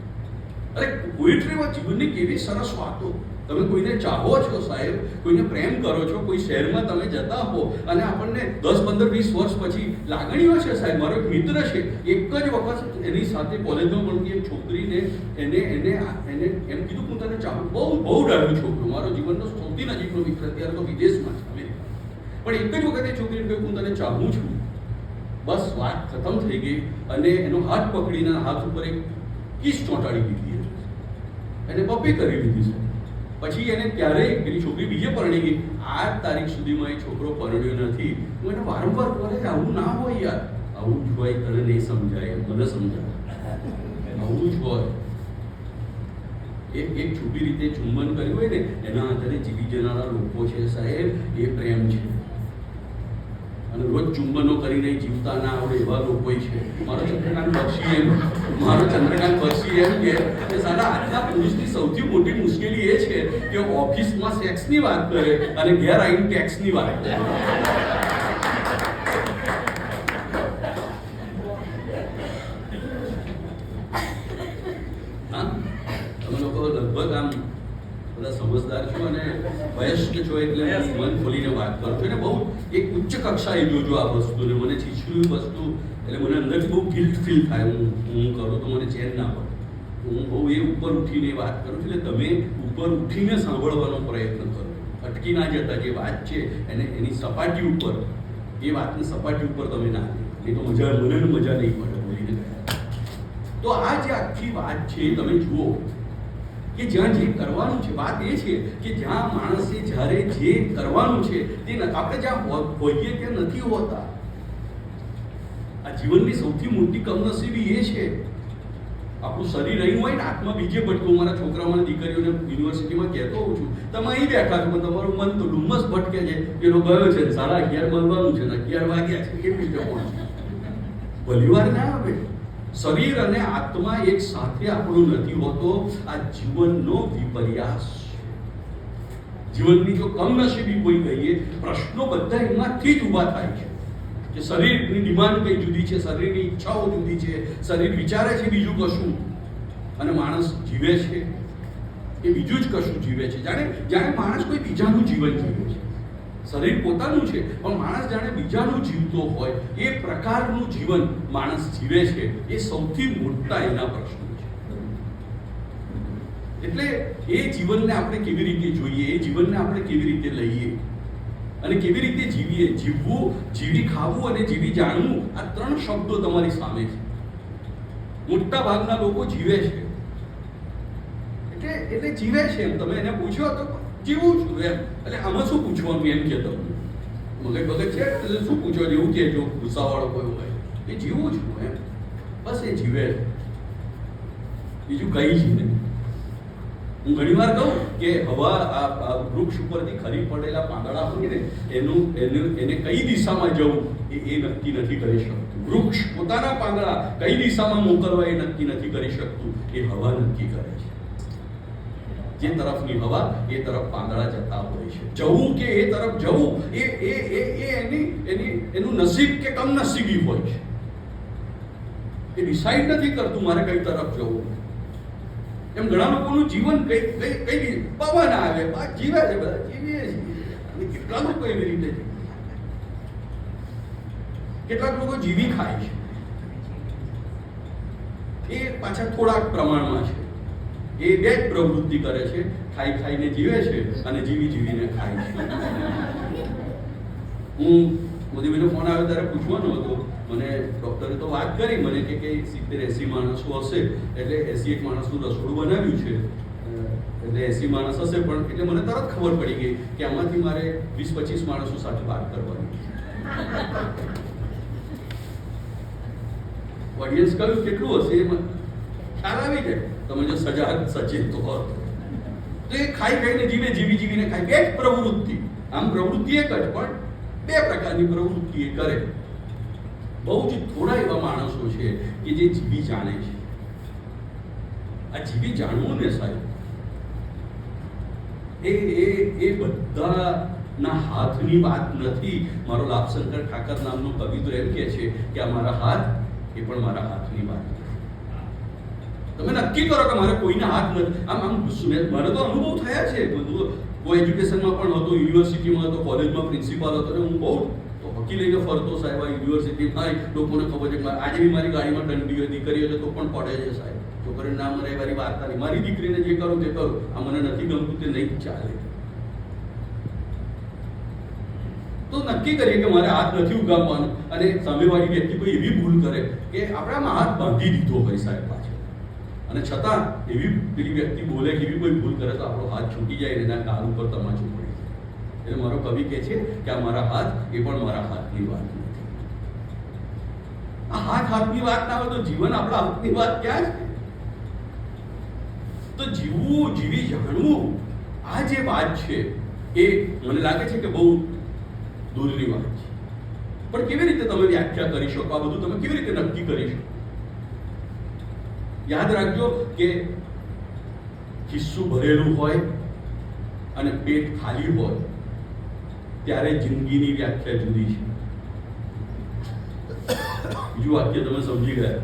B: અરે પોએટ્રીમાં જીવનની કેવી સરસ વાતો. તમે કોઈને ચાહો છો સાહેબ, કોઈને પ્રેમ કરો છો, કોઈ શહેરમાં તમે જતા હો અને આપણને 10, 15, 20 વર્ષ પછી લાગણીઓ છે સાહેબ. મારો એક મિત્ર છે, એક જ વખત એની સાથે કોલેજમાં ભણતી એક છોકરીને એને એમ કીધું હું તને ચાહું. બહુ ડાયો છોકરો, મારો જીવનનો સૌથી નજીકનો મિત્ર, અત્યારે તો વિદેશમાં છે અમેરિકા. પણ એક જ વખત એ છોકરીને કહ્યું હું તને ચાહું છું. બસ વાત ખતમ થઈ ગઈ અને એનો હાથ પકડીને હાથ ઉપર એક કિસ ચોંટાડી દીધી, એને પપ્પી કરી લીધી છે. પછી એને ક્યારેય પેલી છોકરી બીજે પરણી ગઈ. આજ તારીખ સુધીમાં એ છોકરો પરણ્યો નથી. હું એને વારંવાર બોલે કે આવું ના હોય યાર, આવું જ હોય, તને નહીં સમજાય, મને સમજાય, આવું જ હોય. એક છોટી રીતે ચુંબન કર્યું હોય ને એના આધારે જીવી જનારા લોકો છે સાહેબ, એ પ્રેમ છે. અને રોજ ચુંબનો કરીને જીવતા ના આવડે એવા લોકો છે. મારો ચંદ્રકાંત બક્ષી એમ કે સારા આજના પુરુષની સૌથી મોટી મુશ્કેલી એ છે કે ઓફિસમાં સેક્સની વાત કરે અને ઘેર આવીને ટેક્સની વાત કરે. તમે લોકો લગભગ આમ બધા સમજદાર છો અને વયસ્ક છો એટલે મન ખોલીને વાત કરો છો અને બહુ એક ઉચ્ચ કક્ષાએ જોજો આ વસ્તુને. મને છીછરું વસ્તુ એટલે મને અંદરથી બહુ ગિલ્ટ ફીલ થાય. હું કરું તો મને ચેન ના પડે. હું બહુ એ ઉપર ઉઠીને વાત કરું છું. એટલે તમે ઉપર ઉઠીને સાંભળવાનો પ્રયત્ન કરો, અટકી ના જતા. જે વાત છે એની સપાટી ઉપર, એ વાતની સપાટી ઉપર તમે ના નહીં તો મજા નહીં પડે બોલીને. તો આ જે આખી વાત છે તમે જુઓ, કે જ્યાં જે કરવાનું છે, વાત એ છે કે જ્યાં માણસે જ્યારે જે કરવાનું છે તે આપણે જ્યાં હોઈએ ત્યાં નથી હોતા. આ જીવનની સૌથી મોટી કમનસીબી એ છે. આપણું શરીર અહીં હોય ને આત્મા બીજે ભટકે. હું મારા છોકરાઓને દીકરીઓને યુનિવર્સિટીમાં કહેતો હોઉં છું, તમે અહીં બેઠા છો પણ તમારું મન તો ડુમ્મસ ભટકે છે. પેલો ગયો છે 11:30 મળવાનું છે ને 11 વાગ્યા છે, કેવી રીતે પહોંચે? ભલી વાર ના આવે. શરીર અને આત્મા એક સાથે આપણું નથી હોતો. આ જીવનનો વિપર્યાસ. જીવનની જો કમનસીબી કોઈ કહીએ, પ્રશ્નો બધા એમાંથી જ ઊભા થાય છે કે શરીરની ડિમાન્ડ કઈ જુદી છે, શરીરની ઈચ્છાઓ જુદી છે, શરીર વિચારે છે બીજું કશું, અને માણસ જીવે છે એ બીજું જ કશું જીવે છે. જાણે માણસ કોઈ બીજાનું જીવન જીવે છે. શરીર પોતાનું છે પણ માણસ જાણે બીજાનું જીવતો હોય એ પ્રકારનું જીવન માણસ જીવે છે. એ સૌથી મોટા એના પ્રશ્નો છે. એટલે એ જીવનને આપણે કેવી રીતે જોઈએ, એ જીવનને આપણે કેવી રીતે લઈએ અને કેવી રીતે જીવીએ. જીવવું, જીવી ખાવું અને જીવી જાણવું, આ 3 શબ્દો તમારી સામે છે. મોટા ભાગના લોકો જીવે છે એટલે જીવે છે એમ. તમે એને પૂછ્યો તો જીવું છું એમ, એટલે આમાં શું પૂછવાનું એમ કે તમને મગજ બગજ છે એટલે શું પૂછો એવું કે જો ગુસ્સાવાળો કોઈ હોય એ જીવું છું એમ, બસ એ જીવે, બીજું કઈ જ નહીં. હું ઘણી વાર કહું કે હવા આ વૃક્ષ ઉપરથી ખરી પડેલા પાંદડા હોય ને એને કઈ દિશામાં જવું એ નક્કી નથી કરી શકતું. વૃક્ષ પોતાના પાંદડા કઈ દિશામાં મોકલવા એ નક્કી નથી કરી શકતું. એ હવા નક્કી કરે છે. જે તરફની હવા એ તરફ પાંદડા જતા હોય છે. જવું કે એ તરફ જવું એ એનું નસીબ કે કમનસીબી હોય છે. એ ડિસાઈડ નથી કરતું મારે કઈ તરફ જવું. એમ ઘણા લોકોનું જીવન કઈ પવન આવે જીવે છે, બધા જીવીએ છીએ. અને કેટલા લોકો એવી રીતે જીવે. કેટલાક લોકો જીવી ખાય છે, એ પાછા થોડાક પ્રમાણમાં છે. એ બે જ પ્રવૃત્તિ કરે છે, ખાઈને જીવે છે અને જીવીને ખાય છે. હું મોદીભાઈનો ફોન આવ્યો ત્યારે પૂછવાનો હતો મને. ડૉક્ટરે તો વાત કરી મને કે 70-80 માણસો હશે, એટલે 81 માણસનું રસોડું બનાવ્યું છે, એટલે 80 માણસ હશે. પણ એટલે મને તરત ખબર પડી ગઈ કે આમાંથી મારે 20-25 માણસો સાથે વાત કરવાની. ઓડિયન્સ કયું કેટલું હશે એ ખ્યાલ આવી જાય તમે જો સચેત તો હોત. તો એ ખાઈને જીવે, જીવીને ખાય. બે જ પ્રવૃત્તિ. આમ પ્રવૃત્તિ એક જ, પણ બે પ્રકારની પ્રવૃત્તિ એ કરે. બહુ જ થોડા એવા માણસો છે કે જે જીવી જાણે છે. આ જીવી જાણવું ને સાહેબ, એ બધાના હાથની વાત નથી. મારો લાભશંકર ઠાકર નામનો કવિ તો એમ કહે છે કે આ મારા હાથ એ પણ મારા હાથની વાત. તમે નક્કી કરો કે મારે કોઈના હાથ નથી. આમ મારે તો અનુભવ થયા છે બધું. કોઈ એજ્યુકેશનમાં પણ હતો, યુનિવર્સિટીમાં હતો, કોલેજમાં પ્રિન્સિપાલ હતો, અને હું બહુ હોકી લઈને ફરતો સાહેબ. આ યુનિવર્સિટીમાં લોકોને ખબર છે આજે બી મારી ગાડીમાં દંડી હોય, દીકરીઓ છે તો પણ પડે છે સાહેબ. છોકરીને ના મરાય મારી વાર્તા નહીં. મારી દીકરીને જે કરું તે કરું. આ મને નથી ગમતું તે નહીં ચાલે. તો નક્કી કરીએ કે મારે હાથ નથી ઉગામવાનો, અને સામેવાળી વ્યક્તિ કોઈ એવી ભૂલ કરે કે આપણે આમાં હાથ બાંધી દીધો હોય સાહેબ પાછળ, અને છતાં એવી પેલી વ્યક્તિ બોલે કે એવી કોઈ ભૂલ કરે તો આપણો હાથ છૂટી જાય, એના કાન ઉપર તમાચું પડી જાય. એટલે મારો કવિ કહે છે કે આ મારા હાથ એ પણ મારા હાથની વાત નથી. આ હાથની વાત ના હોય તો જીવન આપણા હાથની વાત ક્યાં છે? તો જીવવું, જીવી જાણવું, આ જે વાત છે એ મને લાગે છે કે બહુ દૂરની વાત છે. પણ કેવી રીતે તમે વ્યાખ્યા કરી શકો? આ બધું તમે કેવી રીતે નક્કી કરી શકો? યાદ રાખજો કે ખિસ્સું ભરેલું હોય અને પેટ ખાલી હોય ત્યારે જિંદગીની વ્યાખ્યા જુદી છે. બીજું વાક્ય તમે સમજી ગયા.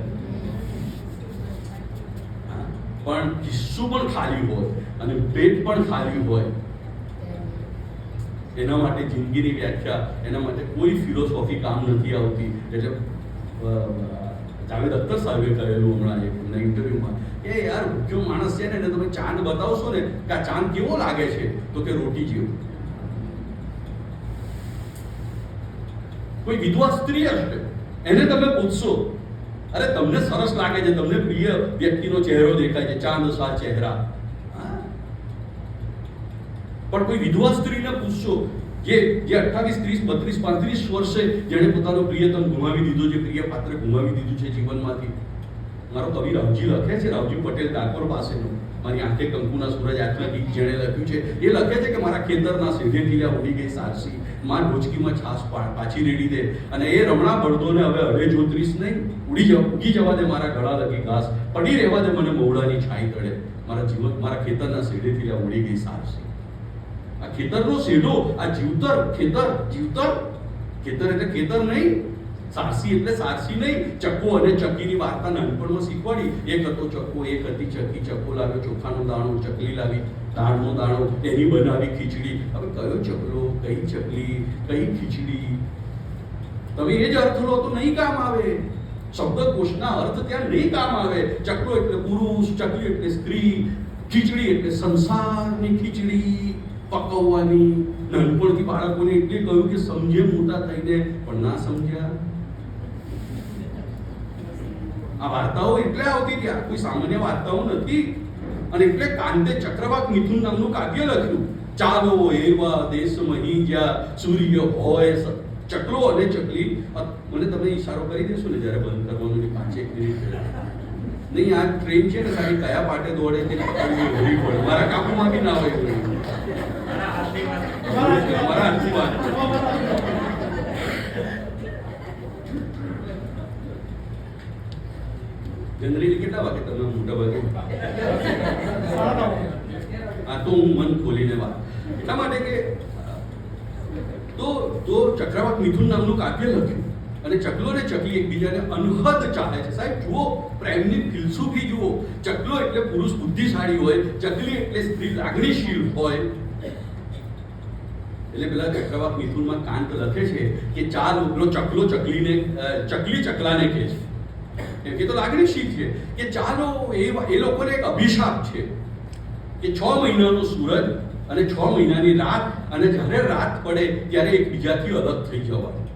B: પણ ખિસ્સું પણ ખાલી હોય અને પેટ પણ ખાલી હોય, એના માટે જિંદગીની વ્યાખ્યા, એના માટે કોઈ ફિલોસોફી કામ નથી આવતી. એટલે જાવેદ અખ્તર સાહેબે કહેલું હમણાં એમના ઇન્ટરવ્યુમાં કે યાર જો માણસ છે ને તમે ચાંદ બતાવશો ને કે આ ચાંદ કેવો લાગે છે, તો કે રોટી જેવું. કોઈ વિધવા સ્ત્રી હશે, એને તમે પૂછશો અરે તમને સરસ લાગે છે, તમને પ્રિય વ્યક્તિનો ચહેરો દેખાય છે, ચાંદ સા ચહેરા, પણ કોઈ વિધવા સ્ત્રીને પૂછશો જે 28, 30, 32, 35 વર્ષે જેણે પોતાનો પ્રિયતમ ગુમાવી દીધો છે, પ્રિય પાત્ર ગુમાવી દીધું છે જીવનમાંથી. મારો કવિ રાવજી લખે છે, રાવજી પટેલ ડાકોર પાસેનો, મારી આંખે કંકુના સૂરજ આટલા ગીત જેણે લખ્યું છે એ લખે છે કે મારા ખેતરના સેઢે ઢીલા ઉડી ગઈ સારસી, માં ઢોચકીમાં છાસ પાછી રેડી દે, અને એ રમણા બળદોને હવે અડે જોતરીશ નહીં, ઉગી જવા દે મારા ગળા લગી ઘાસ, પડી રહેવા દે મને મવડાની છાઈ તળે, મારા ખેતરના સેઢે ઢીલા ઉડી ગઈ સારસી. આ ખેતરનો સેઢો, આ જીવતર, જીવતર એટલે ખેતર નહીં, સારસી એટલે સારસી નહીં. ચક્કો અને ચક્કીની વાર્તા નાનપણમાં શીખવાડી. એક હતો ચક્કો, એક હતી ચક્કી, ચક્કો લાવ્યો ચોખાનો દાણો, ચકલી લાવી દાળનો દાણો, એની બનાવી ખીચડી. હવે કયો ચકલો, કઈ ચકલી, કઈ ખીચડી? તમે એ જ અર્થ લો તો નહીં કામ આવે. શબ્દકોશના અર્થ ત્યાં નહીં કામ આવે. ચકલો એટલે પુરુષ, ચકલી એટલે સ્ત્રી, ખીચડી એટલે સંસારની ખીચડી પકવવાની. નાનપણથી બાળકોને એટલે કહ્યું કે સમજે મોટા થઈને, પણ ના સમજ્યા. આ વાર્તાઓ એટલે આવતી ત્યાં, કોઈ સામાન્ય વાર્તાઓ નથી. અને એટલે કાંતે ચક્રવાક મિથુન નામનું કાવ્ય લખ્યું. ચાલો એવા દેશમાં જ્યાં સૂર્ય હોય. ચકલો અને ચકલી. મને તમે ઈશારો કરી દેશો ને જ્યારે બંધ કરવાનું 5 મિનિટ નહીં? આ ટ્રેન છે ને સારી કયા પાટે દોડે છે પકડવી હોવી પડે. મારા કાબુમાં બી ના હોય. મારા હાથની વાત જનરલી કેટલા વાગે તમે મોટા ભાગે? આ તો હું મન ખોલીને વાત એટલા માટે કે તો ચક્રવાક મિથુન નામનું કાવ્ય લખ્યું. અને ચકલો ને ચકલી એકબીજાને અનહદ ચાહે છે. સાહેબ જુઓ, પ્રેમની ફિલસૂફી જુઓ. ચકલો એટલે પુરુષ બુદ્ધિશાળી હોય, ચકલી એટલે સ્ત્રી લાગણીશીલ હોય. એટલે પેલા ચક્રવાક મિથુનમાં કાંત લખે છે કે ચાર ઉપરો ચકલો ચકલીને, ચકલી ચકલાને કહે છે એ તો લાગણીશીલ છે કે ચાલો એ લોકોને એક અભિશાપ છે કે 6 મહિનાનો સૂરજ અને 6 મહિનાની રાત, અને જ્યારે રાત પડે ત્યારે એકબીજાથી અલગ થઈ જવાનું.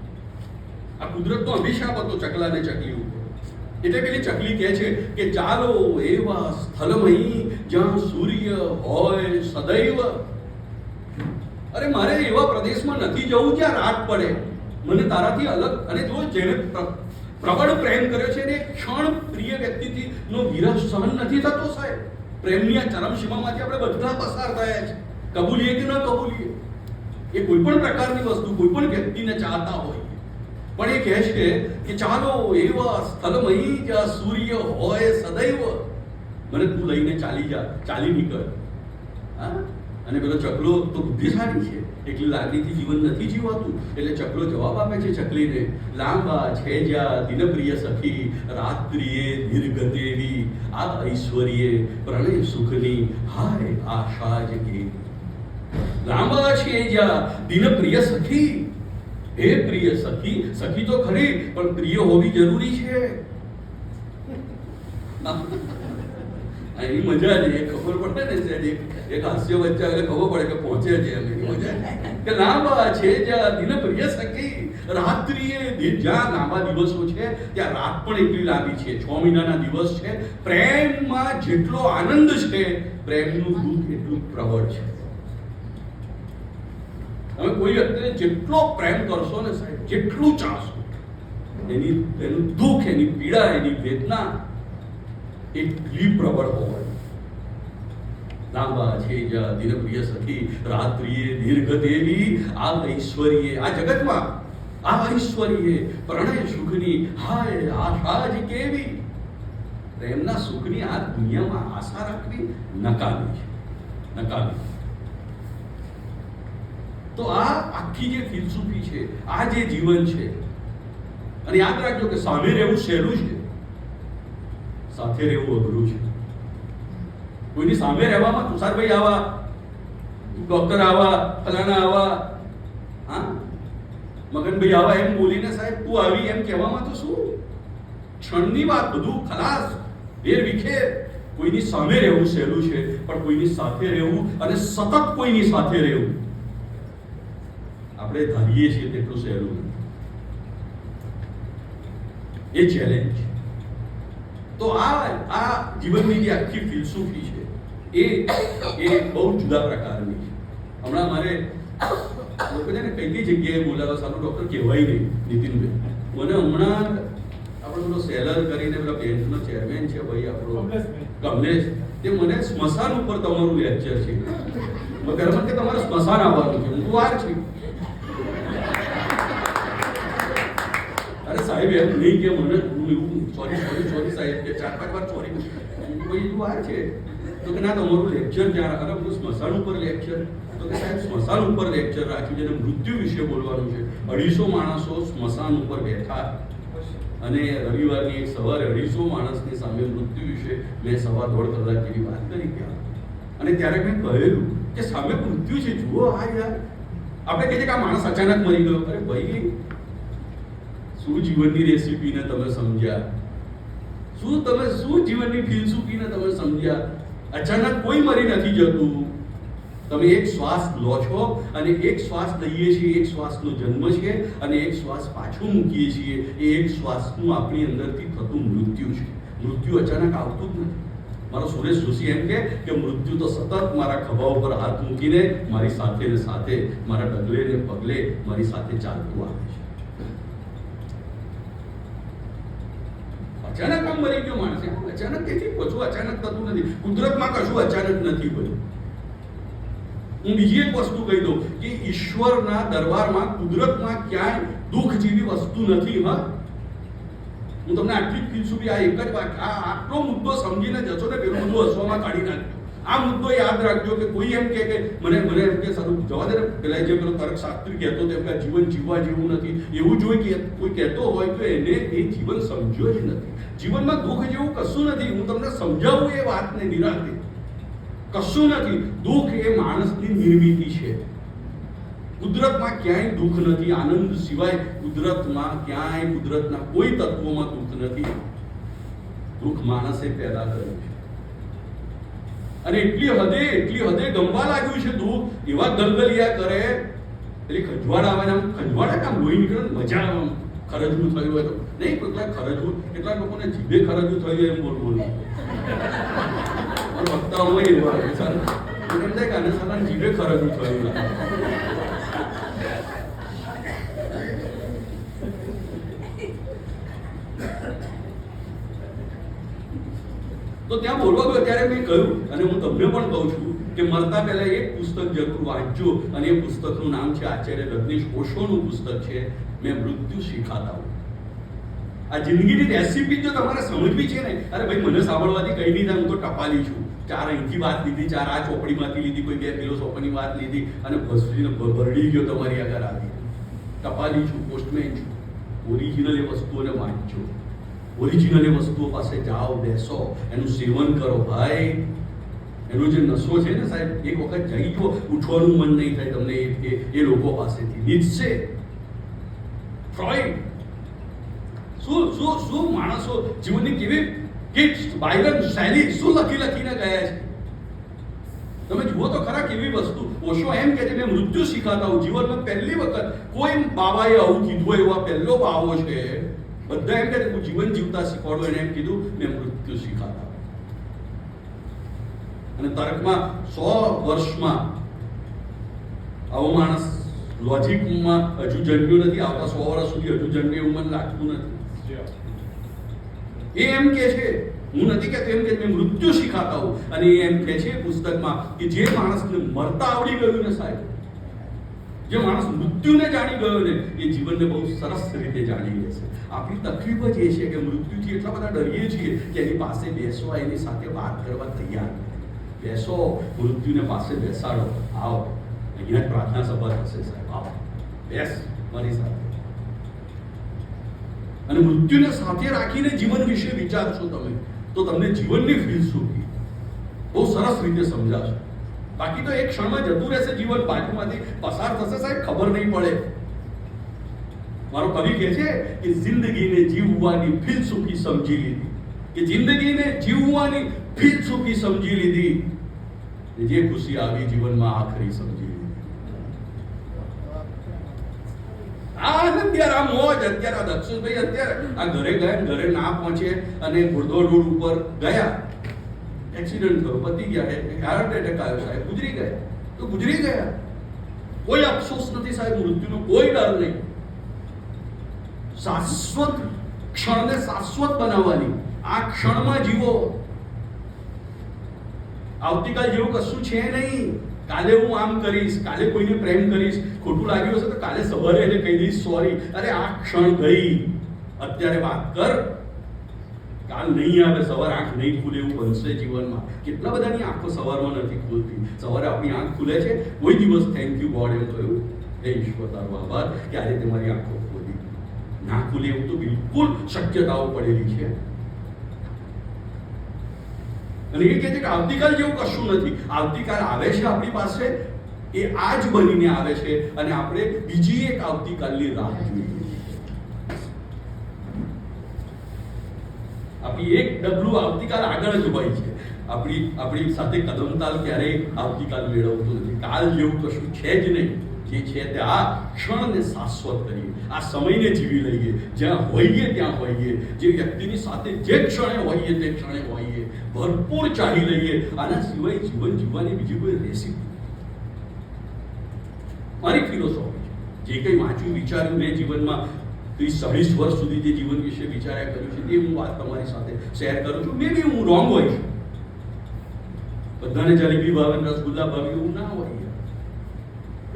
B: આ કુદરતનો અભિશાપ હતો ચકલાને ચકલી ઉપર. એટલે પેલી ચકલી કહે છે કે ચાલો એવા સ્થળમય જ્યાં સૂર્ય હોય સદૈવ. અરે મારે એવા પ્રદેશમાં નથી જવું જ્યાં રાત પડે, મને તારાથી અલગ. અને જો જેને પ્રબળ પ્રેમ કર્યો છે એને ક્ષણ પ્રિય વ્યક્તિથી નો વિરહ સહન નથી થતો. સાહેબ પ્રેમની આ ચરમસીમામાંથી આપણે બધા પસાર થયા છે. કબૂલીએ કે ન કબૂલીએ, એ કોઈ પણ પ્રકારની વસ્તુ કોઈ પણ વ્યક્તિને ચાહતા હોય, પણ એ કહે છે કે ચાલો એવા સ્થળમય જ્યાં સૂર્ય હોય સદૈવ, મને તું લઈને ચાલી નીકળ. હા, અને પેલો ચકલો તો બુદ્ધિશાળી છે, એટલી લાગણીથી જીવન નથી જીવાતું. એટલે ચકલો જવાબ આપે છે ચકલીને, લાંબા છે જ્યાં દિનપ્રિય સખી, રાત્રિએ નિર્ગતેવી, આ ઐશ્વર્યે પ્રણય સુખની, હાય આશા જ કે. લાંબા છે જ્યાં દિનપ્રિય સખી. હે પ્રિય સખી, સખી તો ખરી પણ પ્રિય હોવી જરૂરી છે. એની મજા છે, ખબર પડે ને, એક હાસ્ય વચ્ચે એટલે ખબર પડે કે પહોંચે છે એની મજા. કે લાંબા છે જ્યાં દિન પ્રિય સખી, રાત્રિએ જ્યાં લાંબા દિવસો છે ત્યાં રાત પણ એટલી લાંબી છે. 6 મહિનાના દિવસ છે. પ્રેમમાં જેટલો આનંદ છે, પ્રેમનું દુઃખ એટલું પ્રબળ છે. તમે કોઈ વ્યક્તિને જેટલો પ્રેમ કરશો ને સાહેબ, જેટલું ચાહશો, એનું દુઃખ, એની પીડા, એની વેદના એટલી પ્રબળ હોય. લાંબા છે જ્યાં દિનપ્રિય સખી, રાત્રિએ દીર્ઘદેવી, આ ઐશ્વર્યે, આ જગતમાં આ ઐશ્વર્યે પ્રણય સુખની, હાય આશા જ કેવી. પ્રેમના સુખની આ દુનિયામાં આશા રાખવી નકામી છે, નકામી. તો આ આખી જે ફિલસૂફી છે, આ જે જીવન છે. અને યાદ રાખજો કે સામે રહેવું સહેલું છે, સાથે રહેવું અઘરું છે. કોઈની સામે રહેવામાં તુષારભાઈ આવા, ડોક્ટર આવા, ફલાણા આવા, હા મગનભાઈ આવા એમ બોલીને સાહેબ તું આવી એમ કહેવામાં તો શું ક્ષણની વાત, બધું ખલાસ, વેર વિખેર. કોઈની સામે રહેવું સહેલું છે, પણ કોઈની સાથે રહેવું અને સતત કોઈની સાથે રહેવું આપણે ધારીએ છીએ તેટલું સહેલું નથી. એ ચેલેન્જ. તો આ જીવનની જે આખી ફિલસૂફી છે એ બહુ જુદા પ્રકારની છે. હમણાં મારે લોકો છે ને કઈ જગ્યાએ બોલાવે સારું ડૉક્ટર કહેવાય નહીં નીતિનભાઈ. મને હમણાં આપણો પેલો સેલર કરીને પેલા બેંકનો ચેરમેન છે ભાઈ આપણો કમલેશ, તે મને સ્મશાન ઉપર તમારું લેક્ચર છે. પહેલા કે તમારે સ્મશાન આવવાનું છે. હું વાર છું. અરે સાહેબ એમ નહીં કે મને હું એવું સોરી સાહેબ કે 4-5 વાર સોરી કોઈ એવું વાર છે તો કે ના તમારું લેક્ચર ક્યાં? અરે બધું સ્મશાન ઉપર લેક્ચર. તો કે સાહેબ સ્મશાન ઉપર લેક્ચર રાખ્યું છે અને મૃત્યુ વિશે બોલવાનું છે. 250 માણસો સ્મશાન ઉપર બેઠા અને રવિવારની એક સવારે 250 માણસની સામે મૃત્યુ વિશે મેં 1.5 કલાક જેવી વાત કરી ત્યાં. અને ત્યારે મેં કહેલું કે સામે મૃત્યુ છે, જુઓ આ યાર. આપણે કહીએ કે આ માણસ અચાનક મરી ગયો. અરે ભાઈ, શું જીવનની રેસીપીને તમે સમજ્યા? શું જીવનની ફિલસૂફીને તમે સમજ્યા? અચાનક કોઈ મરી નથી જતું. તમે એક શ્વાસ લો છો અને એક શ્વાસ લઈએ છીએ, એક શ્વાસનો જન્મ છે અને એક શ્વાસ પાછો મૂકીએ છીએ. એ એક શ્વાસનું આપણી અંદરથી થતું મૃત્યુ છે. મૃત્યુ અચાનક આવતું જ નથી. મારો સુરેશ જોશી એમ કે મૃત્યુ તો સતત મારા ખભા ઉપર હાથ મૂકીને મારી સાથે ને સાથે મારા ડગલે ને પગલે મારી સાથે ચાલતું આવે છે. અચાનક આમ મરી ગયો માણસ. અચાનક તેથી કશું અચાનક થતું નથી. કુદરતમાં કશું અચાનક નથી બન્યું. હું બીજી એક વસ્તુ કહી દઉં કે ઈશ્વરના દરબારમાં કુદરતમાં ક્યાંય દુઃખ જેવી વસ્તુ નથી. હા, હું તમને આટલી જ ફિલસૂફી આ એક જ વાત, આટલો મુદ્દો સમજીને જશો ને પેલું બધું હસવામાં કાઢી નાખજો. આ મુદ્દો યાદ રાખજો કે કોઈ એમ કે મને એમ કે સારું જવા દે ને, પેલા જે પેલો તર્કશાસ્ત્રી કહેતો તેમ કે જીવન જીવવા જેવું નથી એવું જોઈ કે કોઈ કહેતો હોય તો એને એ જીવન સમજ્યો જ નથી. જીવનમાં દુઃખ જેવું કશું નથી. હું તમને સમજાવું એ વાતને નિરાંતે. કશું નથી. દુઃખ એ માણસની નિર્મિતિ છે. કુદરતમાં ક્યાંય દુઃખ નથી. આનંદ સિવાય કુદરતમાં ક્યાંય, કુદરતના કોઈ તત્વોમાં દુઃખ નથી. દુઃખ માણસે પેદા કર્યું છે. અને એટલી હદે ગમવા લાગ્યું છે દુઃખ. એવા ગલગલિયા કરે, એટલે ખંજવાળ આવે ને આમ ખંજવાળે કામ લોહી નીકળે, મજા આવે. ખરજવું થયું હોય તો નહીં, કેટલાક ખરજવું, કેટલાક લોકોને જીભે ખરજવું થયું હોય એમ બોલવું. વક્તા હોય એવા એમ થાય કે આને સાલા જીભે ખરજવું થયું. તો ત્યાં બોલવા ગયો ત્યારે મેં કહ્યું, અને હું તમને પણ કહું છું કે મરતા પહેલા એક પુસ્તક જરૂર વાંચજો, અને એ પુસ્તકનું નામ છે આચાર્ય રજનીશ ઓશોનું પુસ્તક છે, મેં મૃત્યુ શીખાતા હું. આ જિંદગીની રેસીપી જો તમારે સમજવી છે ને, અરે ભાઈ મને સાંભળવાથી કઈ નહીં થાય. હું તો ટપાલી છું. 4 અહીંથી વાત લીધી, 4 આ ચોપડીમાંથી લીધી, કોઈ 2 ફિલોસોફીની વાત લીધી અને ભસવીને ભરડી ગયો તમારી આગળ આવી. ટપાલી છું, પોસ્ટમેન છું. ઓરિજિનલ એ વસ્તુઓને વાંચજો. ઓરિજિનલ એ વસ્તુઓ પાસે જાઓ, બેસો, એનું સેવન કરો ભાઈ. એનો જે નશો છે ને સાહેબ, એક વખત જઈ ગયો, ઉઠવાનું મન નહીં થાય તમને એ લોકો પાસેથી. નીચે ફ્રોઈડ, શું માણસો જીવનની કેવી કિટ્સ, બાયરન, શૈલી શું લખીને ગયા છે. તમે જુઓ તો ખરા કેવી વસ્તુ. ઓશો એમ કહે છે મેં મૃત્યુ શીખાતા હું. જીવનમાં પહેલી વખત કોઈ બાબાએ આવું કીધું એવા પહેલો બાવો છે. બધા એમ કહે હું જીવન જીવતા શીખવાડો, એને એમ કીધું મેં મૃત્યુ શીખાતા. અને તર્કમાં 100 વર્ષમાં આવો માણસ લોજિકમાં હજુ જન્મ્યો નથી. આવતા 100 વર્ષ સુધી હજુ જન્મે એવું મને લાગતું નથી. એ એમ કે છે, હું નથી કહેતો, એમ કે મેં મૃત્યુ શીખાતા હું. અને એ એમ કે છે પુસ્તકમાં કે જે માણસને મરતા આવડી ગયું ને સાહેબ, જે માણસ મૃત્યુને જાણી ગયો ને, એ જીવનને બહુ સરસ રીતે જાણી લે છે. આપણી તકલીફ જ એ છે કે મૃત્યુથી એટલા બધા ડરીએ છીએ કે એની પાસે બેસવા, એની સાથે વાત કરવા તૈયાર. બેસો, મૃત્યુને પાસે બેસાડો. આવો, અહીંયા જ પ્રાર્થના સભા થશે સાહેબ, આવો, બેસ મારી સાથે. અને મૃત્યુને સાથે રાખીને જીવન વિશે વિચારશો તમે, તો તમને જીવનની ફિલસૂફી બહુ સરસ રીતે સમજાશે. બાકી તો એક ક્ષણમાં જતું રહેશે જીવન, બાજુમાંથી પસાર થશે સાહેબ, ખબર નહીં પડે. મારો કવિ કહે છે કે જિંદગીને જીવવાની ફિલસૂફી સમજી લીધી, કે જિંદગીને જીવવાની ફિલસૂફી સમજી લીધી, જે ખુશી આવી જીવનમાં આખરી સમજી લીધી. અત્યારે આ મોજ, અત્યારે આ દક્ષિણભાઈ અત્યારે આ ઘરે ગયા, ઘરે ના પહોંચે અને ગુરદો રોડ ઉપર ગયા, એક્સિડન્ટ થયો, પતી ગયા, હાર્ટ એટેક આવ્યો સાહેબ, ગુજરી ગયા. તો ગુજરી ગયા. કોઈ અફસોસ નથી સાહેબ, મૃત્યુનો કોઈ ડર નહીં. શાશ્વત ક્ષણને શાશ્વત બનાવવાની, આ ક્ષણમાં જીવો. આવતીકાલ જેવું કશું છે નહીં. કાલે હું આમ કરીશ, કાલે કોઈને પ્રેમ કરીશ, ખોટું લાગ્યું હશે તો કાલે સવારે એને કહી દઈશ સોરી. અરે આ ક્ષણ ગઈ, અત્યારે વાત કર. કાલ નહીં આવે, સવાર આંખ નહીં ખુલે એવું બનશે જીવનમાં. કેટલા બધાની આંખો સવારમાં નથી ખુલતી. સવારે આપણી આંખ ખુલે છે, કોઈ દિવસ થેન્ક યુ ગોડ એમ કહ્યું, હે ઈશ્વર તારો આભાર કે આજે તમારી આંખો ખોલી. ના ખુલે એવું તો બિલકુલ શક્યતાઓ પડેલી છે. અને એ કહે છે કે આવતીકાલ જેવું કશું નથી. આવતીકાલ આવે છે આપણી પાસે, એ આજ બનીને આવે છે અને આપણે બીજી એક આવતીકાલની રાહ જોઈએ. આપણી એક ડગલું આવતીકાલ આગળ જ હોય છે. આપણી સાથે કદમતાલ ક્યારેય આવતીકાલ મેળવતું નથી. કાલ જેવું કશું છે જ નહીં. જે છે તે આ ક્ષણને શાશ્વત કરીએ, આ સમયને જીવી લઈએ, જ્યાં હોઈએ ત્યાં હોઈએ, જે વ્યક્તિની સાથે જે ક્ષણે હોઈએ તે ક્ષણે હોઈએ, ભરપૂર ચાલી લઈએ. આના સિવાય જીવન જીવવાની બીજી કોઈ રેસીપી મારી ફિલોસોફી છે. જે કંઈ વાંચ્યું વિચાર્યું મેં જીવનમાં 30-40 વર્ષ સુધી જે જીવન વિશે વિચાર્યા કર્યું છે, તે હું વાત તમારી સાથે શેર કરું છું. મે બી હું રોંગ હોય છું. બધાને જલેબી ભાવે, રસગુલ્લા ભાવે એવું ના હોય.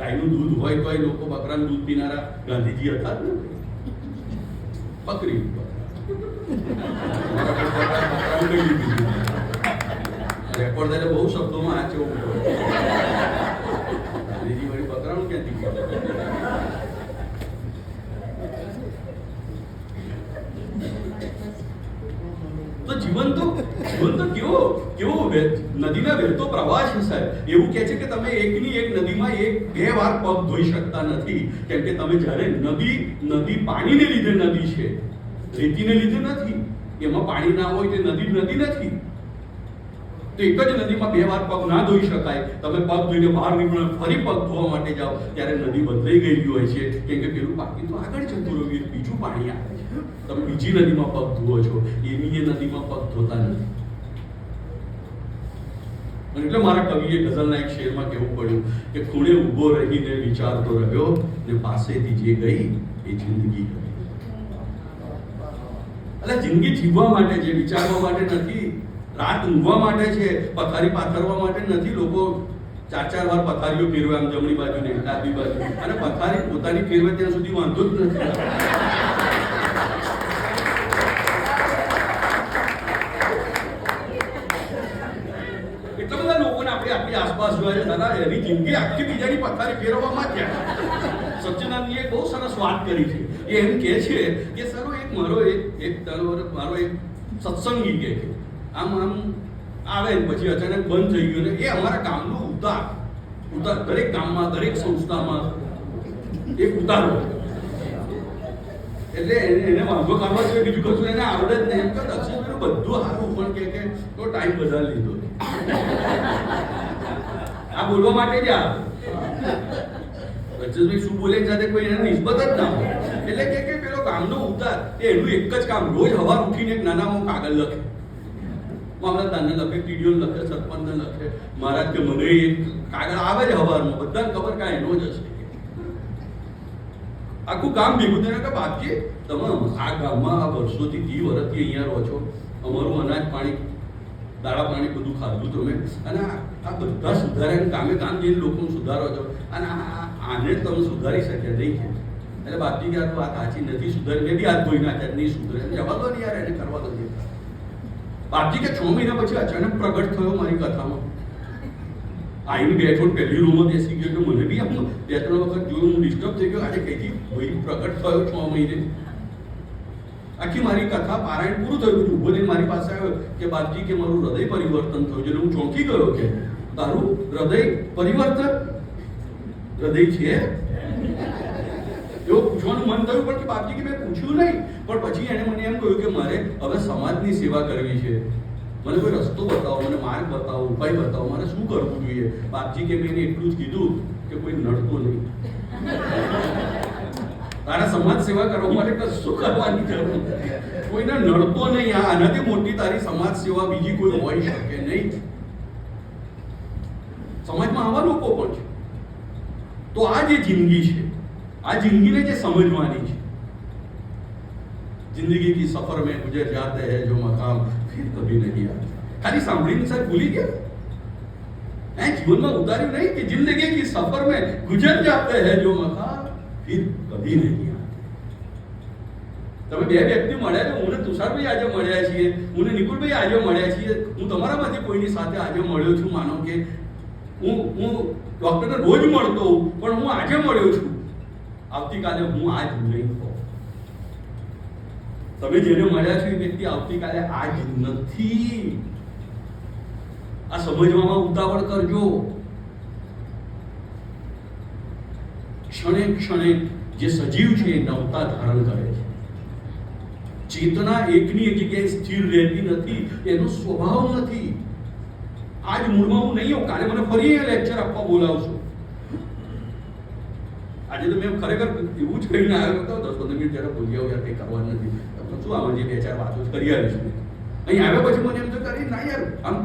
B: ગાયનું દૂધ હોય તોય લોકો બકરાનું દૂધ પીનારા ગાંધીજી હતા જ ને. બકરી રેકોર્ડ થાય બહુ શબ્દોમાં આ છે. ગાંધીજી વળી બકરાનું ક્યાંથી પીતા? તો જીવન તો કેવો નદીના વહેતો પ્રવાહ છે સાહેબ. એવું કહે છે કે તમે એકની એક નદીમાં બે વાર પગ ધોઈ શકતા નથી. કેમ કે તમે જ્યારે નદી પાણીને લીધે નદી છે, રેતીને લીધે નથી. એમાં પાણી ના હોય તે નદી નથી. તો એક જ નદીમાં બે વાર પગ ના ધોઈ શકાય. તમે પગ ધોઈને બહાર નીકળો, ફરી પગ ધોવા માટે જાઓ ત્યારે નદી બદલાઈ ગયેલી હોય છે. કેમ કે પેલું પાણી તો આગળ જતું રહ્યું, બીજું પાણી આવે છે. તમે બીજી નદીમાં પગ ધુઓ છો, એની એ નદીમાં પગ ધોતા નથી. એટલે મારા કવિએ ગઝલના એક શેરમાં કહેવું પડ્યું કે ખૂણે ઊભો રહીને વિચારતો રહ્યો ને પાસેથી જે ગઈ એ જિંદગી હતી. એટલે જિંદગી જીવવા માટે છે, વિચારવા માટે નથી. રાત ઊંઘવા માટે છે, પથારી પાથરવા માટે નથી. લોકો 4 વાર પથારીઓ ફેરવે, આમ જમણી બાજુ ને ડાબી બાજુ, અને પથારી પોતાની ફેરવે ત્યાં સુધી વાંધો જ નથી. એટલા બધા લોકોને આપણે આપણી આસપાસ જોયા છે દાદા, એની જિંદગી આખી બીજાની પથારી ફેરવવામાં જ જાય. સચ્ચિદાનંદજીએ બહુ સરસ વાત કરી છે. એ એમ કહે છે કે સરો મારો એક સત્સંગી કે આમ આવે પછી અચાનક બંધ થઈ ગયું ને એ અમારા ગામનું ઉતાર દરેક ગામમાં, દરેક સંસ્થામાં એક ઉતાર હોય. એટલે એને વાંધો કાઢવા જોઈએ, બીજું કશું એને આવડે જ નહીં. એમ કે દક્ષિણભાઈનું બધું સારું, પણ કે તો ટાઈમ બધા લીધો. આ બોલવા માટે જ આવે. દક્ષિણભાઈ શું બોલે સાથે કોઈ એને નિસ્બત જ ના હોય. એટલે કે પેલો ગામનો ઉતાર એનું એક જ કામ, રોજ સવાર ઉઠીને એક નાના કાગળ લખે. મામલતદારને લખે, ટીડીઓને લખે, સરપંચને લખે. મહારાજ કે મને એક કાગળ આવે છે સવારમાં, બધાને ખબર કાંઈ એનો જ હશે. આખું ગામ ભેગું થઈને કે બાપજી તમે આ ગામમાં આ વર્ષોથી 30 વર્ષથી અહીંયા રહો છો, અમારું અનાજ પાણી, દાડા પાણી બધું ખાધું તમે, અને આ બધા સુધાર્યા ગામે ગામ જઈને લોકોને સુધારો છો, અને આને તમે સુધારી શક્યા નહીં છે. એટલે બાપજી કે આ વાત સાચી નથી, સુધારી મેં બી હાથ ધોઈ નાખ્યા, નહીં સુધરે. જવા દો ને યાર, એને કરવા દો. બાપજી કે 6 મહિના પછી અચાનક પ્રગટ થયો મારી કથામાં. આઈને બેઠો, પહેલી રૂમમાં બેસી ગયો. એટલે મને બી આમ 2-3 વખત જોયું, હું ડિસ્ટર્બ થઈ ગયો. આજે કઈથી ભાઈ પ્રગટ થયો 6 મહિને. આખી મારી કથા પારાયણ પૂરું થયું, ઉભો થઈને મારી પાસે આવ્યો કે બાપજી કે મારું હૃદય પરિવર્તન થયું છે. હું ચોંકી ગયો કે તારું હૃદય પરિવર્તન, હૃદય છે એવું પૂછવાનું મન થયું. પણ કે બાપજી કે મેં પૂછ્યું નહીં. પણ પછી એને મને એમ કહ્યું કે મારે હવે સમાજની સેવા કરવી છે, મને કોઈ રસ્તો બતાવો, મને માર્ગ બતાવો, ઉપાય બતાવો, મારે શું કરવું જોઈએ. બાપજી કે મેં એટલું જ કીધું કે કોઈ નડતો નહીં. તારા સમાજ સેવા કરવા માટે કશું કરવાની જરૂર નથી. કોઈને નડતો નહીં. આનાથી મોટી તારી સમાજ સેવા બીજી કોઈ હોઈ શકે નહીં. સમાજમાં આવા લોકો પણ છે. તો આ જે જિંદગી છે, આ જિંદગીને જે સમજવાની છે, जिंदगी की सफर में गुजर जाते हैं जो मकाम फिर कभी नहीं आता. खाली सांभळीने साहेब भूली गया. जीवन में उतार्યું नहीं कि जिंदगी की सफर में गुजर जाते हैं जो मकाम फिर कभी नहीं आता. તમે બે વ્યક્તિ મળ્યા છો, હું ને તુષારભાઈ આજે મળ્યા છીએ, હું ને નિકુલભાઈ આજે મળ્યા છીએ. હું તમારામાંથી કોઈની સાથે આજે મળ્યો છું. માનો કે હું ડોક્ટરને રોજ મળતો હોઉં, પણ હું આજે મળ્યો છું. આવતીકાલે હું આજ નહીં હોઉં. તમે જેને મળ્યા છો એ વ્યક્તિ આવતીકાલે આજ નથી. આ સમજવામાં ઉતાવળ કરજો. ક્ષણે ક્ષણે જે સજીવ છે એ નવતા ધારણ કરે છે. ચેતના એકની એક જગ્યાએ સ્થિર રહેતી નથી, એનો સ્વભાવ નથી. આજ મૂળમાં હું નહીં હોઉં, કાલે મને ફરી લેક્ચર આપવા બોલાવશો. આજે તો મેં ખરેખર એવું જ કહીને આવ્યો હતો, 10-15 મિનિટ જરા બોલી આવું, યાર કંઈ કરવાનું નથી, શું આમાં જે 2-4 વાતો કરી આવીશું. અહીં આવ્યા પછી મને એમ તો કરી ના યાર, આમ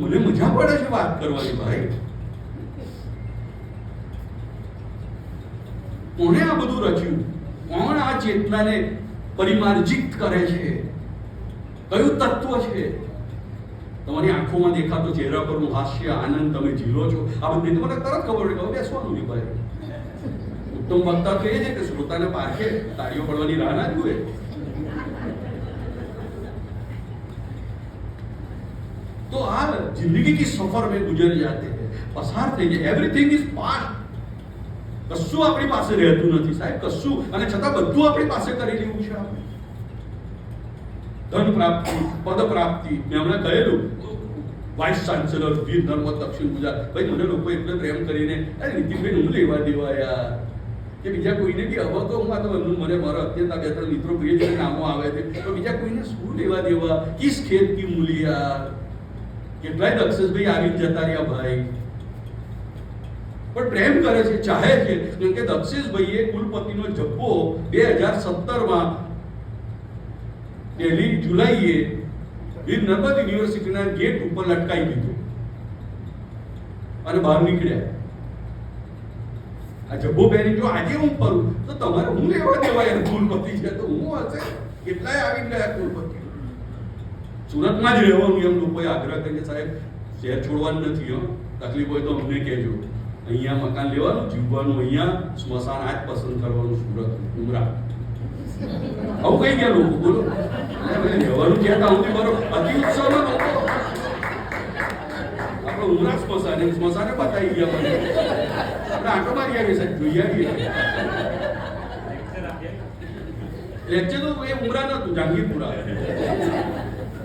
B: મને મજા પડે છે વાત કરવાની. ભાઈ કોણે આ બધું રચ્યું? કોણ આ ચેતનાને પરિમાર્જિત કરે છે? કયું તત્વ છે? તમારી આંખોમાં દેખાતો ચહેરા પરનું હાસ્ય, આનંદ તમે ઝીલો છો, આ બધી તમને તરત ખબર પડે કે બેસવાનું નહીં. ભાઈ ઉત્તમ વક્તા તો એ છે કે શ્રોતાને પારખે, તાળીઓ પડવાની રાહ ના જુએ. तो आप जिंदगी की सफर में गुजर जाते हैं, पसार થઈ જાય. Everything is past. કશું આપણી પાસે રહેતું નથી સાહેબ, કશું. અને છતાં બધું આપણી પાસે કરી લેવું છે. આપણે ધન પ્રાપ્તિ, પદ પ્રાપ્તિ, મેં હમણાં કહેલું વાઇસ ચાન્સેલર વીર નર્મદ દક્ષિણ ગુજરાત. ભાઈ મને લોકો એટલે પ્રેમ કરીને નીતિનભાઈ હું લેવા દેવા યાર, કે બીજા કોઈને બી હવે તો હું આ તો મને મારા અત્યંત 2-3 મિત્રો પ્રિયજન નામો આવે છે, તો બીજા કોઈને શું લેવા દેવા? કિસ ખેત કી મૂલી યાર. કેટલાય દક્ષેશભાઈ આવી જતા રહ્યા ભાઈ, પણ પ્રેમ કરે છે, ચાહે છે. કેમ કે દક્ષેશભાઈએ કુલપતિનો જબ્બો 2017માં દિલ્હી જુલાઈએ વીર નર્મદ યુનિવર્સિટીના ગેટ ઉપર લટકાવી દીધો અને બહાર નીકળ્યા. આ જબ્બો પહેરી જો આજે હું ફરું તો તમારે હું લેવા દેવા યાર? કુલપતિ છે તો હું હશે. કેટલાય આવી ગયા કુલપતિ. સુરતમાં જ રહેવાનું એમ લોકોએ આગ્રહ કરીને સાહેબ શહેર છોડવાનું નથી, હો તકલીફ હોય તો અમને કહેજો. અહીંયા મકાન લેવાનું, જીવવાનું અહીંયા, સ્મશાન આજ પસંદ કરવાનું સુરત ઉમરા. આવું કઈ ગયા લોકો? બોલો રહેવાનું કહેતા હું બરો અતિ ઉત્સવમાં લોકો આપણે ઉમરા સ્મશાને બતાવી ગયા. મને આપણે આટો મારી આવીએ સાહેબ, જોઈ આવીએ. લેક્ચર તો એ ઉમરા નતું, જહાંગીરપુરા.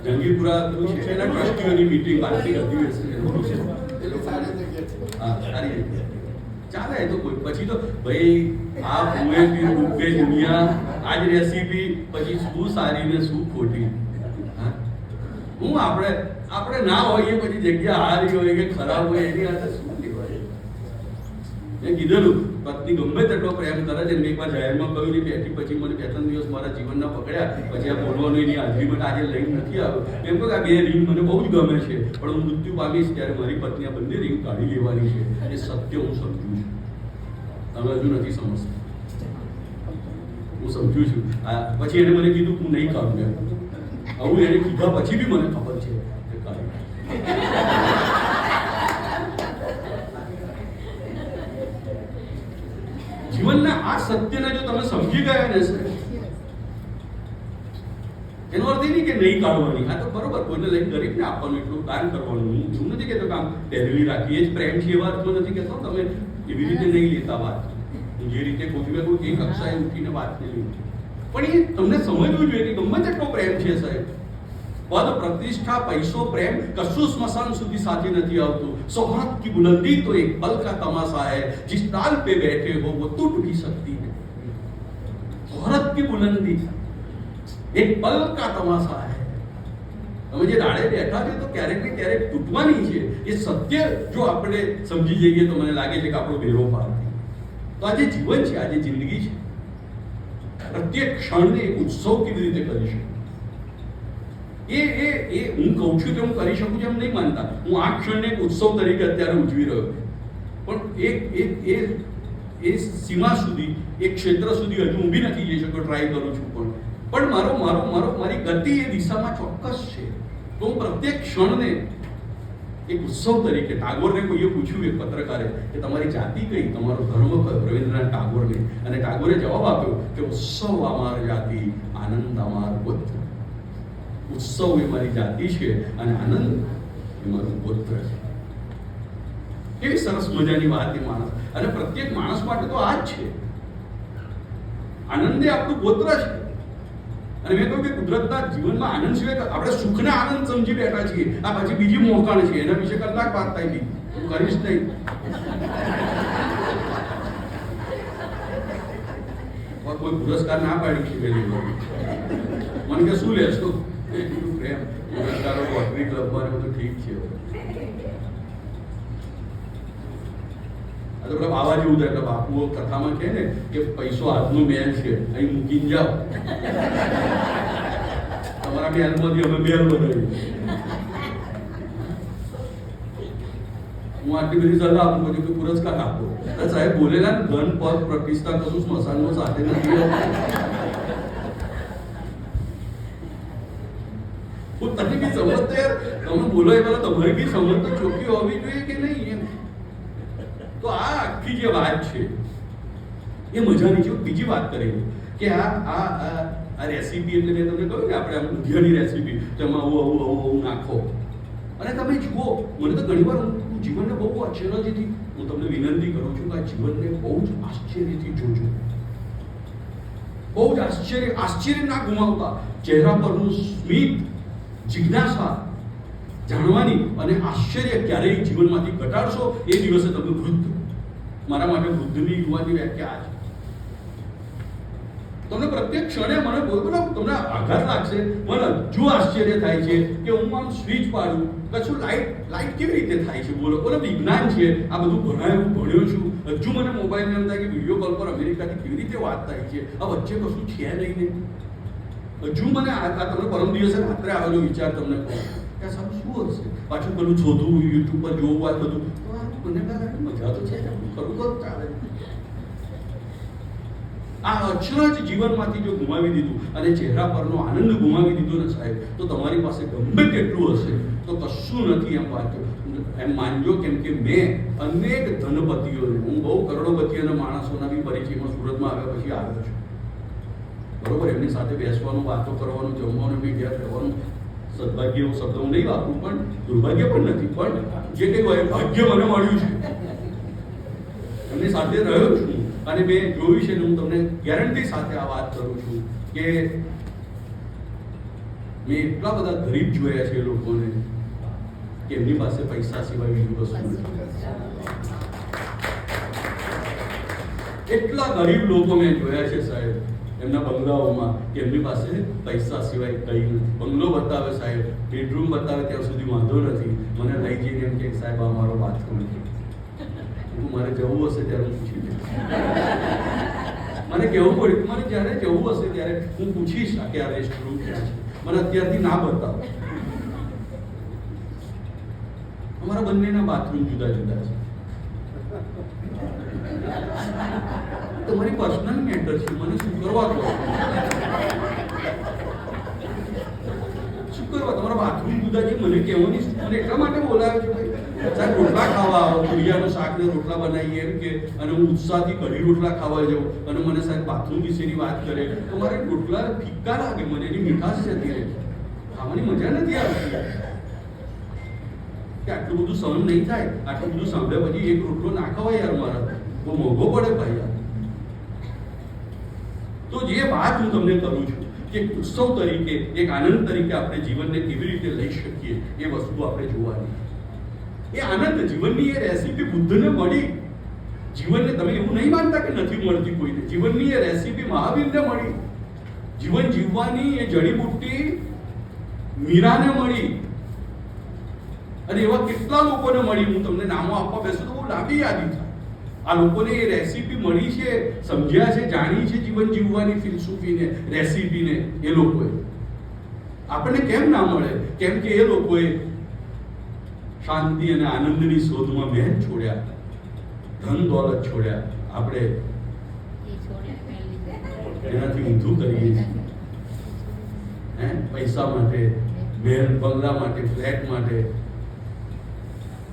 B: જંગીપુરા છે એના ટ્રસ્ટીઓની મીટિંગ, વાર્ષિક અધિવેશન સારી ચાલે. તો કોઈ પછી તો ભાઈ આ ભૂએ પી રૂપે દુનિયા આજ રેસીપી, પછી શું સારી ને શું ખોટી. હું આપણે ના હોઈએ પછી જગ્યા હારી હોય કે ખરાબ હોય એની સાથે શું લેવાય? મેં કીધેલું પત્ની ગમે તેટલો પ્રેમ કરે છે. મેં એકવાર જાહેરમાં કહ્યું નહીં, બેઠી પછી મને 2-3 દિવસ મારા જીવનના પકડ્યા. પછી આ બોલવાનું એની હાજરીમાં આજે લઈને નથી આવ્યો. એમ કહું કે આ 2 રિંગ મને બહુ જ ગમે છે, પણ હું મૃત્યુ પામીશ ત્યારે મારી પત્ની આ બંને રિંગ કાઢી લેવાની છે. એ સત્ય હું સમજુ છું, તમે હજુ નથી સમજતા. હું સમજુ છું. પછી એને મને કીધું હું નહીં કાઢું એમ. આવું એને કીધા પછી બી મને ખબર છે કે કાઢી. જીવનના આ સત્યને જો તમે સમજી ગયા ને એનો અર્થ એ નહીં કે નહીં કાઢવાની. આ તો બરોબર, કોઈને લઈને ગરીબને આપવાનું, એટલું દાન કરવાનું. હું નથી કહેતો કામ પહેરેલી રાખી એ જ પ્રેમ છે, એ વાત તો નથી કહેતો. તમે એવી રીતે નહીં લેતા વાત. હું જે રીતે કહું છું એ કક્ષાએ ઉઠીને વાત નહીં લીધી, પણ એ તમને સમજવું જોઈએ કે ગમે તેટલો પ્રેમ છે સાહેબ, પદ પ્રતિષ્ઠા પૈસો પ્રેમ કશું સ્મશાન સુધી સાથે નથી આવતું. सौहार्द की बुलंदी तो एक पल का तमाशा है, जिस डाल पे बैठे हो वो टूट भी सकती है. सौहार्द की बुलंदी एक पल का तमाशा है. તમે જે ડાળે બેઠા છે તો ક્યારેક ને ક્યારેક તૂટવાની છે. એ સત્ય જો આપણે સમજી જઈએ તો મને લાગે છે કે આપણો બેરો પાર થાય. તો આજે જીવન છે, આજે જિંદગી છે, પ્રત્યેક ક્ષણને એક ઉત્સવ કેવી રીતે કરી શકું એ હું કહું છું કે હું કરી શકું છું એમ નહીં માનતા. હું આ ક્ષણને એક ઉત્સવ તરીકે અત્યારે ઉજવી રહ્યો છું. પણ એ સીમા સુધી, એ ક્ષેત્ર સુધી હજુ ઊભી નથી જઈ શક્યો, ટ્રાય કરું છું પણ મારી ગતિ એ દિશામાં ચોક્કસ છે. તો હું પ્રત્યેક ક્ષણને એક ઉત્સવ તરીકે, ટાગોરને કોઈએ પૂછ્યું એક પત્રકારે કે તમારી જાતિ કઈ, તમારો ધર્મ કયો, રવિન્દ્રનાથ ટાગોરને, અને ટાગોરે જવાબ આપ્યો કે ઉત્સવ અમાર જાતિ, આનંદ અમાર પુત્ર. ઉત્સવ એ મારી જાતિ છે અને આનંદ એ મારું પુત્ર છે. કેવી સરસ મજાની વાત એ માણસ, અને પ્રત્યેક માણસ માટે તો આ જ છે. આનંદ એ આપણું પુત્ર છે. અને મેં કહ્યું કે કુદરતના જીવનમાં આનંદ સિવાય આપણે સુખના આનંદ સમજી બેઠા છીએ. આ પછી બીજી મોકાણ છે, એના વિશે કલાક વાત થાય ગઈ, હું કરીશ નહીં. કોઈ પુરસ્કાર ના પાડી છે પેલી મને કે શું લેશો, પ્રેમ પુરસ્કારો, રોટરી ક્લબમાં બધું ઠીક છે. આ તો પેલા બાવા જેવું થાય, એટલે બાપુઓ કથામાં કહે ને કે પૈસો હાથનું મેલ છે, અહીં મૂકીને જાઓ. તમારા મેલમાંથી અમે મેલ બનાવી. હું આટલી બધી સલાહ આપું પછી કે પુરસ્કાર આપો. સાહેબ બોલેલા ને ધન પદ પ્રતિષ્ઠા કશું સ્મશાનમાં સાથે નથી. તમે બી સમજ તો યાર, તમે બોલો એ પેલા તમારી બી સમજ તો ચોખ્ખી હોવી જોઈએ કે નહીં એમ. તો આ આખી જે વાત છે એ મજાની છે. બીજી વાત કરી કે આ રેસીપી, એટલે મેં તમને કહ્યું કે આપણે આમ દુધિયાની રેસીપી, તેમાં આવું નાખો અને તમે જુઓ. મને તો ઘણી વાર હું જીવનને બહુ આશ્ચર્યથી, હું તમને વિનંતી કરું છું કે આ જીવનને બહુ જ આશ્ચર્યથી જોજો. બહુ જ આશ્ચર્ય ના ગુમાવતા. ચહેરા પરનું સ્મિત, જિજ્ઞાસા જાણવાની અને આશ્ચર્ય ક્યારેય જીવનમાંથી ઘટાડશો એ દિવસે તમે વૃદ્ધ. મારા માટે વૃદ્ધની યુવાની વ્યાખ્યા આ છે. તમને પ્રત્યેક ક્ષણે મને બોલો તમને આઘાત લાગશે, મને હજુ આશ્ચર્ય થાય છે કે હું આમ સ્વિચ પાડું, કશું લાઈટ કેવી રીતે થાય છે. બોલો વિજ્ઞાન છે, આ બધું ભણ્યો છું. હજુ મને મોબાઈલની અંદર કે વિડીયો કોલ પર અમેરિકાથી કેવી રીતે વાત થાય છે. આ વચ્ચે કશું છે નહીં ને. હજુ મને આ તમને પરમ દિવસે રાત્રે આવેલો વિચાર તમને કહું કે આ સારું શું હશે. પાછું પેલું શોધવું, યુટ્યુબ પર જોવું, આ બધું મને મજા તો છે, ખરું ચાલે. આ અચરજ જીવનમાંથી જો ગુમાવી દીધું અને ચહેરા પરનો આનંદ ગુમાવી દીધો ને સાહેબ, તો તમારી પાસે ગમે તેટલું હશે તો કશું નથી એમ વાત એમ માનજો. કેમ કે મેં અનેક ધનપતિઓને, હું બહુ કરોડોપતિઓના માણસોના બી પરિચયમાં સુરતમાં આવ્યા પછી આવ્યો છું. બરોબર, એમની સાથે બેસવાનું, વાતો કરવાનું, જમવાનું, ભેગા રહેવાનું સદભાગ્ય એવો શબ્દ હું નહીં વાપરું, પણ દુર્ભાગ્ય પણ નથી, પણ જે કંઈ ભાગ્ય મને મળ્યું છે એમની સાથે રહ્યો છું અને મેં જોયું છે. હું તમને ગેરંટી સાથે આ વાત કરું છું કે મેં એટલા બધા ગરીબ જોયા છે લોકોને કે એમની પાસે પૈસા સિવાય બીજું કશું નથી. એટલા ગરીબ લોકો મેં જોયા છે સાહેબ એમના બંગલાઓમાં કે એમની પાસે પૈસા સિવાય કંઈ નથી. બંગલો બતાવે સાહેબ, બેડરૂમ બતાવે ત્યાં સુધી વાંધો નથી. મને લઈ જઈને એમ કે સાહેબ આ મારો બાથરૂમ છે, મારે જવું હશે ત્યારે હું પૂછી લઈશ. મને કહેવું પડ્યું, મારે જ્યારે જવું હશે ત્યારે હું પૂછીશ કે આ રેસ્ટરૂમ ક્યાં છે. મને અત્યારથી ના બતાવો. અમારા બંનેના બાથરૂમ જુદા જુદા છે. તમારી પર્સનલ મેટર છે, મને શું કરવા દો. શું કરવા? તમારા બાથરૂમ જુદા છે, મને કહેવાની મને એટલા માટે બોલાવ્યો છે ભાઈ. સાહેબ રોટલા ખાવા આવો, તુરિયાનું શાક ને રોટલા બનાવીએ એમ કે, અને હું ઉત્સાહથી કઢી રોટલા ખાવા જાઉં અને મને સાહેબ બાથરૂમ વિશેની વાત કરે તો મારે રોટલા ફિક્કા લાગે, મને એની મીઠાશ જતી રહે, ખાવાની મજા નથી આવતી. કે આટલું બધું સહન નહીં થાય, આટલું બધું સાંભળ્યા પછી એક રોટલો ના ખવાય યાર, મારા બહુ મોંઘો પડે ભાઈ યાર. તો જે વાત હું તમને કરું છું કે ઉત્સવ તરીકે, એક આનંદ તરીકે આપણે જીવનને કેવી રીતે લઈ શકીએ એ વસ્તુ આપણે જોવાની. એ આનંદ જીવનની એ રેસીપી બુદ્ધને મળી. જીવનને તમે એવું નહીં માનતા કે નથી મળતી કોઈને. જીવનની એ રેસીપી મહાવીરને મળી. જીવન જીવવાની એ જડીબુટ્ટી મીરાને મળી. અને એવા કેટલા લોકોને મળી. હું તમને નામો આપવા બેસું તો બહુ લાંબી યાદી થાય. આ લોકોને એ રેસીપી મળી છે, સમજ્યા છે, જાણી છે જીવન જીવવાની ફિલસૂફીને, રેસીપીને. એ લોકોએ આપણને કેમ ના મળે? કેમ કે એ લોકોએ શાંતિ અને આનંદની શોધમાં મહેનત છોડ્યા. ધન દોલત છોડ્યા, આપણે એનાથી ઊંધું કરીએ છીએ. પૈસા માટે, મહેલ બંગલા માટે, ફ્લેટ માટે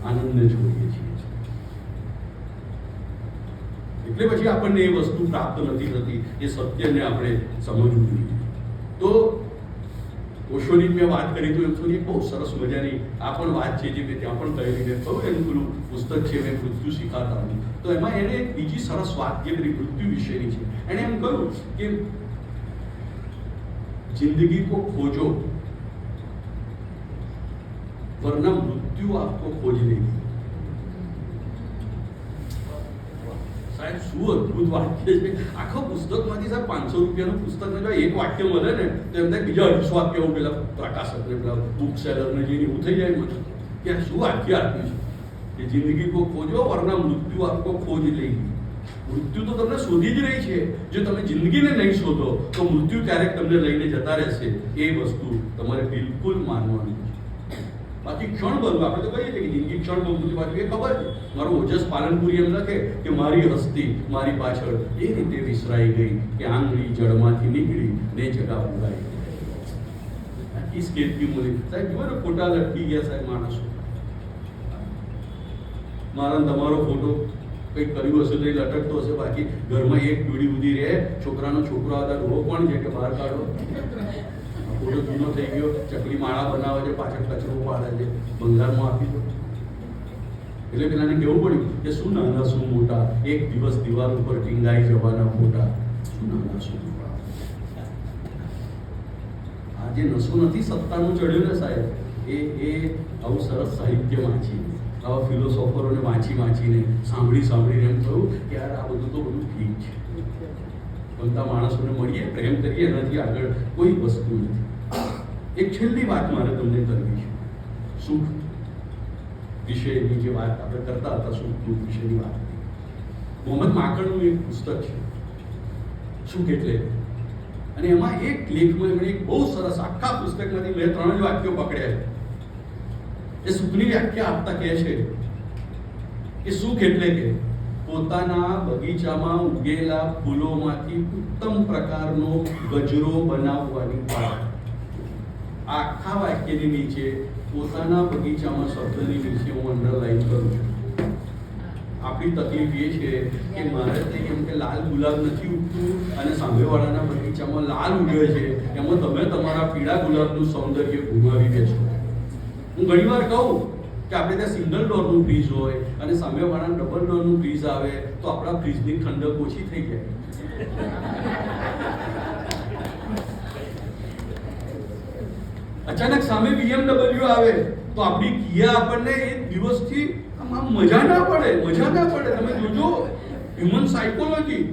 B: આનંદને છોડીએ છીએ. એટલે પછી આપણને એ વસ્તુ પ્રાપ્ત નથી થતી. એ સત્યને આપણે સમજવું જોઈએ. તો ઓશોની મેં વાત કરી તો ઓશોની એક બહુ સરસ મજાની આ પણ વાત છે જે મેં ત્યાં પણ કહેલી. મેં કહ્યું એનું પેલું પુસ્તક છે મેં મૃત્યુ શીખાતા હું. તો એમાં એણે એક બીજી સરસ વાત જે પેલી મૃત્યુ વિશેની છે. એણે એમ કહ્યું કે जिंदगी को खोजो वरना मृत्यु आपको खोज लेगी. સાહેબ શું અદભુત વાક્ય છે. આખો પુસ્તકમાંથી સાહેબ 500 રૂપિયાનું પુસ્તક ને જો એક વાક્ય મળે ને તો એમને બીજા 200 વાક્ય હું પેલા પ્રકાશકને પેલા બુક સેલરને જઈને એવું થઈ જાય મને કે શું વાક્ય આપ્યું છે કે જિંદગી કો ખોજો વરના મૃત્યુ આપકો ખોજ લેગી. મૃત્યુ તો તમને શોધી જ રહી છે. જો તમે જિંદગીને નહીં શોધો તો મૃત્યુ ક્યારેક તમને લઈને જતા રહેશે. એ વસ્તુ તમારે બિલકુલ માનવાની છે. બાકી ક્ષણ બનવું આપણે તો કહીએ છીએ કે જિંદગી ક્ષણ બનવું. બાકી એ ખબર છે મારું ઓજસ પાલનપુરી એમ લખે કે મારી હસ્તી મારી પાછળ એ રીતે વિસરાઈ ગઈ કે આંગળી જળમાંથી નીકળી ને જગા ભૂલાઈ ગઈ. કિસ કેતકી મુલી સાહેબ જુઓ ને ફોટા લટકી ગયા સાહેબ માણસો. મારા તમારો ફોટો કંઈક કર્યું હશે તો એ લટકતો હશે. બાકી ઘરમાં એક પીડી ઉધી રહે. છોકરાનો છોકરો આવતા રોગ પણ છે કે બહાર કાઢો. ફોટો જૂનો થઈ ગયો. ચકલી માળા બનાવે છે, પાછળ કચરો પાડે છે, બંગાળમાં આપી દો. એટલે પેલાને કેવું પડ્યું કે શું નાના શું મોટા, એક દિવસ દિવાલ ઉપર ટીંગાઈ જવાના ફોટા. શું નાના શું મોટા. આ જે નશો નથી સત્તાનું ચડ્યું ને સાહેબ, એ આવું સરસ સાહિત્ય વાંચી, આવા ફિલોસોફરોને વાંચીને સાંભળીને એમ થયું કે યાર આ બધું તો બધું ઠીક છે. બનતા માણસોને મળીએ, પ્રેમ કરીએ, એનાથી આગળ કોઈ વસ્તુ નથી. એક છેલ્લી વાત મારે તમને કરવી છે. સુખ વિશેની જે વાત આપણે કરતા હતા, સુખ દુઃખ વિશેની વાત. મોહમ્મદ માંકડનું એક પુસ્તક છે સુખ એટલે, અને એમાં એક લેખમાં એમણે એક બહુ સરસ આખા પુસ્તકમાંથી મેં 3 જ વાક્યો પકડ્યા છે. એ સુખની વ્યાખ્યા આપતા કહે છે કે સુખ એટલે કે પોતાના બગીચામાં ઉગેલા ફૂલોમાંથી ઉત્તમ પ્રકારનો ગજરો બનાવવાની કળા. આખા વાક્યની નીચે પોતાના બગીચામાં શબ્દની નીચે હું અંડરલાઈન કરું છું. આપણી તકલીફ એ છે કે મારે એમ કે લાલ ગુલાબ નથી ઉગતું અને સામેવાળાના બગીચામાં લાલ ઉગે છે, એમાં તમે તમારા પીળા ગુલાબનું સૌંદર્ય ગુમાવી દે છો. હું ઘણીવાર કહું કે આપણે ત્યાં સિંગલ ડોરનું ફ્રીજ હોય અને સામેવાળા ડબલ ડોરનું ફ્રીજ આવે તો આપણા ફ્રીજની ઠંડક ઓછી થઈ જાય. અચાનક સામે BMW આવે તો આપણી કિયા આપણને એક દિવસથી મજા ના પડે. તમે જોજો હ્યુમન સાયકોલોજી.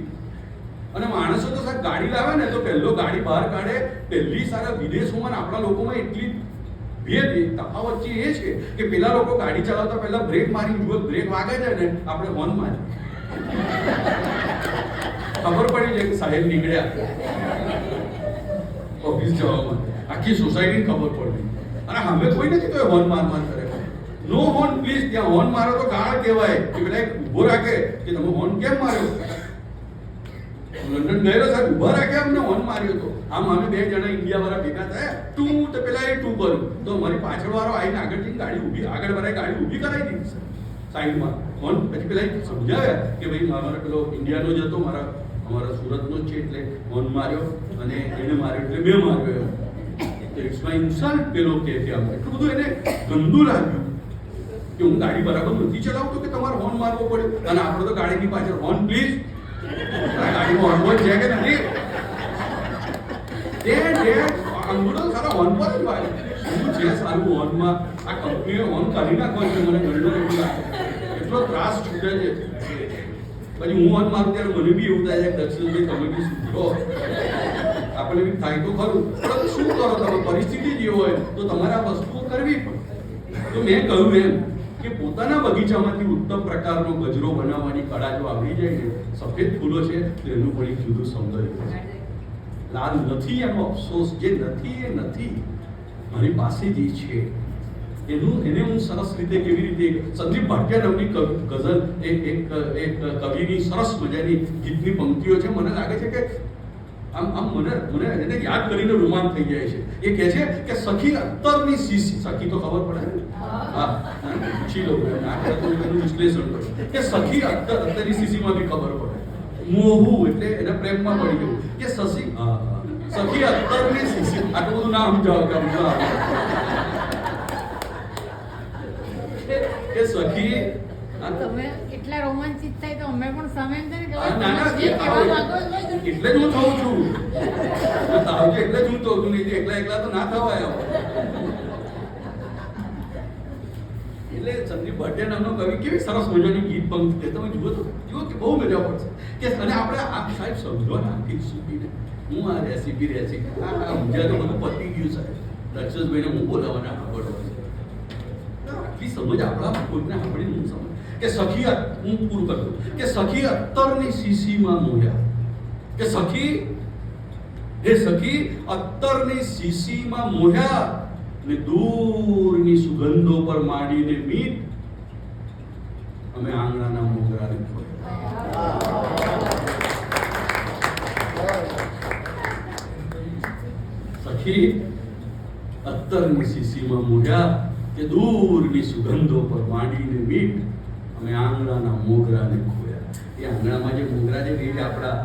B: અને માણસો તો સાહેબ ગાડી લાવે ને તો પહેલો ગાડી બહાર કાઢે. પહેલી સારા વિદેશોમાં આપણા લોકોમાં એટલી તફાવત છે એ છે કે પેલા લોકો ગાડી ચલાવતા પહેલા બ્રેક મારી જુઓ, બ્રેક વાગે છે ને આપણે હોર્ન મારી ખબર પડી જાય કે સાહેબ નીકળ્યા ઓફિસ જવા માટે. આખી સોસાયટીને ખબર પડી. અને હવે કોઈ નથી તો હોર્ન માર કરે. નો હોર્ન પ્લીઝ. ત્યાં હોર્ન મારો તો ગાળ કહેવાય કે પેલા એક ઊભો રાખે કે તમે હોર્ન કેમ માર્યો. લંડન ગયેલો સાહેબ, ઊભા રાખે અમને હોર્ન માર્યો હતો. આમ અમે 2 જણા ઇન્ડિયા વાળા ભેગા થયા, તું તો પેલા એ તું કર્યું તો અમારી પાછળ વાળો આવીને આગળથી ગાડી ઊભી, આગળ વાળાએ ગાડી ઊભી કરાવી દીધી સાઈડમાં. હોર્ન પછી પેલા સમજાવ્યા કે ભાઈ મારા પેલો ઇન્ડિયાનો જ હતો, અમારા સુરતનો જ છે એટલે હોર્ન માર્યો અને એને માર્યો એટલે મેં માર્યો. ઇટ્સ માય ઇન્સલ્ટ પેલો કહે છે. આમ એટલું બધું એને ગંદુ લાગ્યું કે હું ગાડી બરાબર નથી ચલાવતો કે તમારે હોર્ન મારવો પડે. અને આપણે તો ગાડીની પાછળ હોર્ન પ્લીઝ, ગાડીમાં હોર્ન છે કે નથી અંગૂઠો સારા હોર્ન પર જ ભાઈ શું છે સારું હોર્નમાં. આ કંપનીએ હોર્ન કાઢી નાખવો છે. મને ઘણી એવું લાગે એટલો ત્રાસ છૂટે છે. પછી હું હોર્ન મારું ત્યારે મને બી એવું થાય છે દક્ષિણભાઈ તમે બી સુધરો. આપણને બી થાય તો ખરું, પરંતુ શું કરો તમે, પરિસ્થિતિ જે હોય તો તમારે આ વસ્તુઓ કરવી પડે. તો મેં કહ્યું એમ કે પોતાના બગીચામાંથી ઉત્તમ પ્રકારનો ગજરો બનાવવાની કળા જો આવડી જાય ને, સફેદ ફૂલો છે તો એનું પણ એક જુદું સૌંદર્ય છે. લાલ નથી એનો અફસોસ, જે નથી એ નથી, મારી પાસે જે છે એને હું સરસ રીતે કેવી રીતે સંદીપ ભાટિયા નામની ગઝલ એક કવિની સરસ મજાની ગીતની પંક્તિઓ છે. મને લાગે છે કે આમ મને એને યાદ કરીને રોમાંચ થઈ જાય છે. એ કહે છે કે સખી અત્તરની સીસી, સખી તો ખબર પડે ને, હા પૂછી લો એનું વિશ્લેષણ કરો કે સખી અત્તરની સીસીમાં બી ખબર પડે. મોહું એટલે એને પ્રેમમાં પડી ગયું કે સખી અત્તરની સીસી. આટલું બધું ના સમજાવો કે કે સખી
C: તમે એટલા રોમાંચિત થાય તો અમે પણ સામે એમ થાય
B: ના, ના,
C: ને કે કહેવા માંગો છો.
B: એટલે જ હું થઉં છું. તાવજે એટલે જ હું થઉં છું, નહીં એકલા તો ના થવાય. એટલે સંદીપ ભાટિયા નામનો કવિ કેવી સરસ મજાની ગીત પંક્તિ છે. તમે જુઓ કે બહુ મજા પડશે કે અને આપણે આ સાહેબ સમજો ને આખી સુધીને હું આ રેસીપી ઊંઝા તો બધું પતી ગયું સાહેબ. દક્ષેશભાઈને હું બોલાવવાના આવડવા છે. આટલી સમજ આપણા કોઈને આપણી હું સમજ કે સખી હું પૂરું કરતો કે સખી અત્તરની સીસીમાં મોહ્યા કે સખી અત્તરની સીસીમાં મોહ્યા ને દૂરની સુગંધો પર માંડીને મીઠ અમે આંગણાના મોગરાને ખોયા. સખી અત્તરની સીસીમાં મોહ્યા કે દૂરની સુગંધો પર માંડીને મીઠ અમે આંગણાના મોગરાને ખોયા. એ આંગણામાં જે મોગરા છે એ આપણા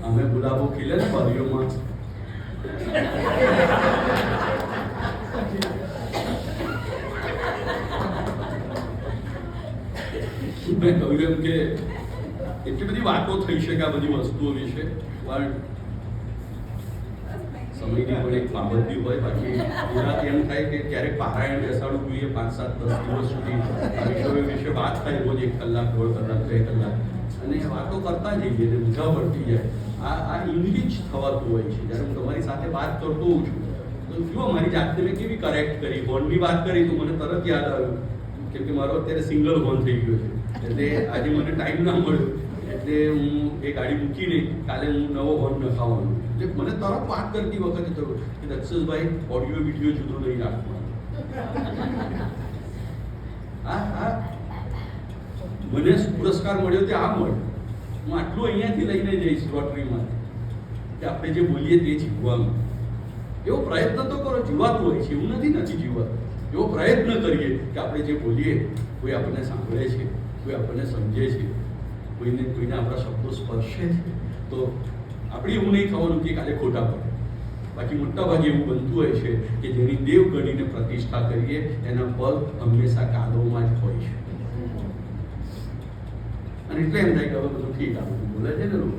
B: અમે ગુલાબો ખીલે ને બારીઓમાં મેં કહ્યું એમ કે એટલી બધી વાતો થઈ શકે આ બધી વસ્તુઓ વિશે, પણ સમયની પણ એક પાબંદી હોય. બાકી એનાથી એમ થાય કે ક્યારેક પારાયણ બેસાડવું જોઈએ 5, 7, 10 દિવસ સુધી વિષયો વિશે વાત થાય રોજ 1 કલાક, 1.5 કલાક, 2 કલાક, અને વાતો કરતા જઈએ અને મજા પડતી જાય. આ ઇંગ્લિશ થવાતું હોય છે. જ્યારે હું તમારી સાથે વાત કરતો હોઉં છું તો જુઓ મારી જાતને મેં કેવી કરેક્ટ કરી. હોર્નની વાત કરી તો મને તરત યાદ આવ્યું કેમ કે મારો અત્યારે સિંગલ હોર્ન થઈ ગયો છે. એટલે આજે મને ટાઈમ ના મળ્યો એટલે હું એ ગાડી મૂકીને કાલે હું નવો હોર્ન નખાવાનો. એટલે મને તરત વાત કરતી વખતે થયું કે દક્ષેશભાઈ ઓડિયો વિડીયો જુદો નહીં રાખવાનો. હા મને પુરસ્કાર મળ્યો તે આ મળ્યો. હું આટલું અહીંયાથી લઈને જઈશ રોટરીમાં કે આપણે જે બોલીએ તે જીવવાનું. એવો પ્રયત્ન તો કરો. જીવાતું હોય છે એવું નથી જીવાતું. એવો પ્રયત્ન કરીએ કે આપણે જે બોલીએ કોઈ આપણને સાંભળે છે, કોઈ આપણને સમજે છે, કોઈને આપણા શબ્દો સ્પર્શે છે, તો આપણે એવું નહીં થવાનું કે કાલે ખોટા પડે. બાકી મોટાભાગે એવું બનતું હોય છે કે જેની દેવ ગણીને પ્રતિષ્ઠા કરીએ એના પગ હંમેશા કાદવમાં જ હોય છે. અને એટલે એમ થાય કે હવે બધું ઠીક આપણું બોલે છે ને લોકો.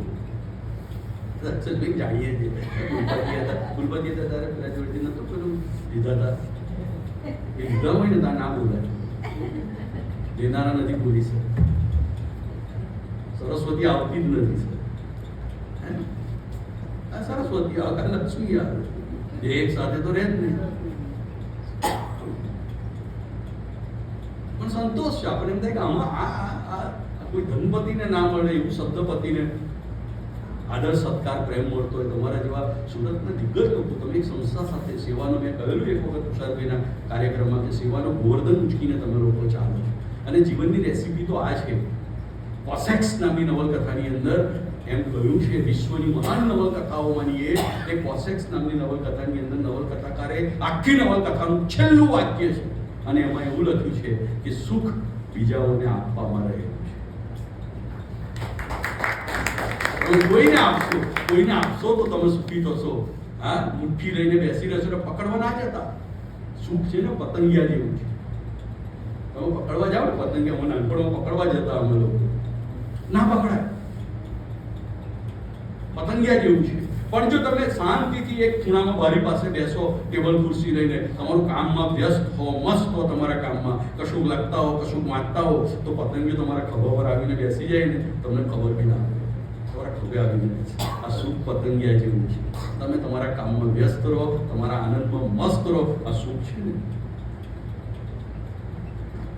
B: દક્ષેશભાઈ જાણીએ છીએ કુલપતિ હતા ત્યારે પેલા જોડતી નતો પેલું લીધા હતા એ લીધા હોય ને ત્યાં ના બોલાય. લેનારા નથી બોલી સર. સરસ્વતી આવતી જ નથી સર. આ સરસ્વતી આવે લક્ષ્મી આવે એક સાથે તો રહે જ નહીં. પણ સંતોષ છે આપણે એમ થાય કે આમાં આ કોઈ ધનપતિને ના મળે એવું શબ્દપતિને આદર સત્કાર પ્રેમ મળતો હોય. તમારા જેવા સુરતના દિગ્ગજ લોકો, તમે એક સંસ્થા સાથે સેવાનો, મેં કહેલું એક વખત તુષારભાઈના કાર્યક્રમમાં કે સેવાનો ગોવર્ધન ઉચકીને તમે લોકો ચાલો છો. અને જીવનની રેસીપી તો આ છે. પોસેક્સ નામની નવલકથાની અંદર એમ કહ્યું છે વિશ્વની મહાન નવલકથાઓમાંની એક પોસેક્સ નામની નવલકથાની અંદર નવલકથાકારે આખી નવલકથાનું છેલ્લું વાક્ય છે અને એમાં એવું લખ્યું છે કે સુખ બીજાઓને આપવામાં રહેલું છે. કોઈને આપશો તો તમે સુખી થશો. હા, મુઠ્ઠી લઈને બેસી રહેશો તો પકડવા ના જતા. સુખ છે ને પતંગિયા જેવું છે. તમે પકડવા જાઓ ને પતંગિયા, હું નાનપણમાં પકડવા જતા અમે લોકો, ના પકડાય. પતંગિયા જેવું છે. પણ જો તમે શાંતિથી એક ખૂણામાં બારી પાસે બેસો, ટેબલ ખુરશી લઈને તમારું કામમાં વ્યસ્ત હો, મસ્ત હો, તમારા કામમાં કશું લખતા હો, કશું વાંચતા હો, તો પતંગિયો તમારા ખભા પર આવીને બેસી જાય ને તમને ખબર બી ના પડે. તમારા ખભે આવીને બેસે. આ સુખ પતંગિયા જેવું છે. તમે તમારા કામમાં વ્યસ્ત રહો, તમારા આનંદમાં મસ્ત રહો. આ સુખ છે ને.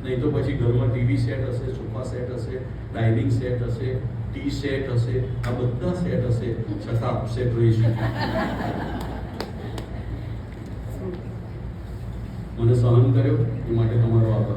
B: નહીં તો પછી ઘરમાં ટીવી સેટ હશે, સોફા સેટ હશે, ડાઇનિંગ સેટ હશે, ટી સેટ હશે, આ બધા સેટ હશે, છતાં અપસેટ રહીશું. મને સહન કર્યો એ માટે તમારો આભાર.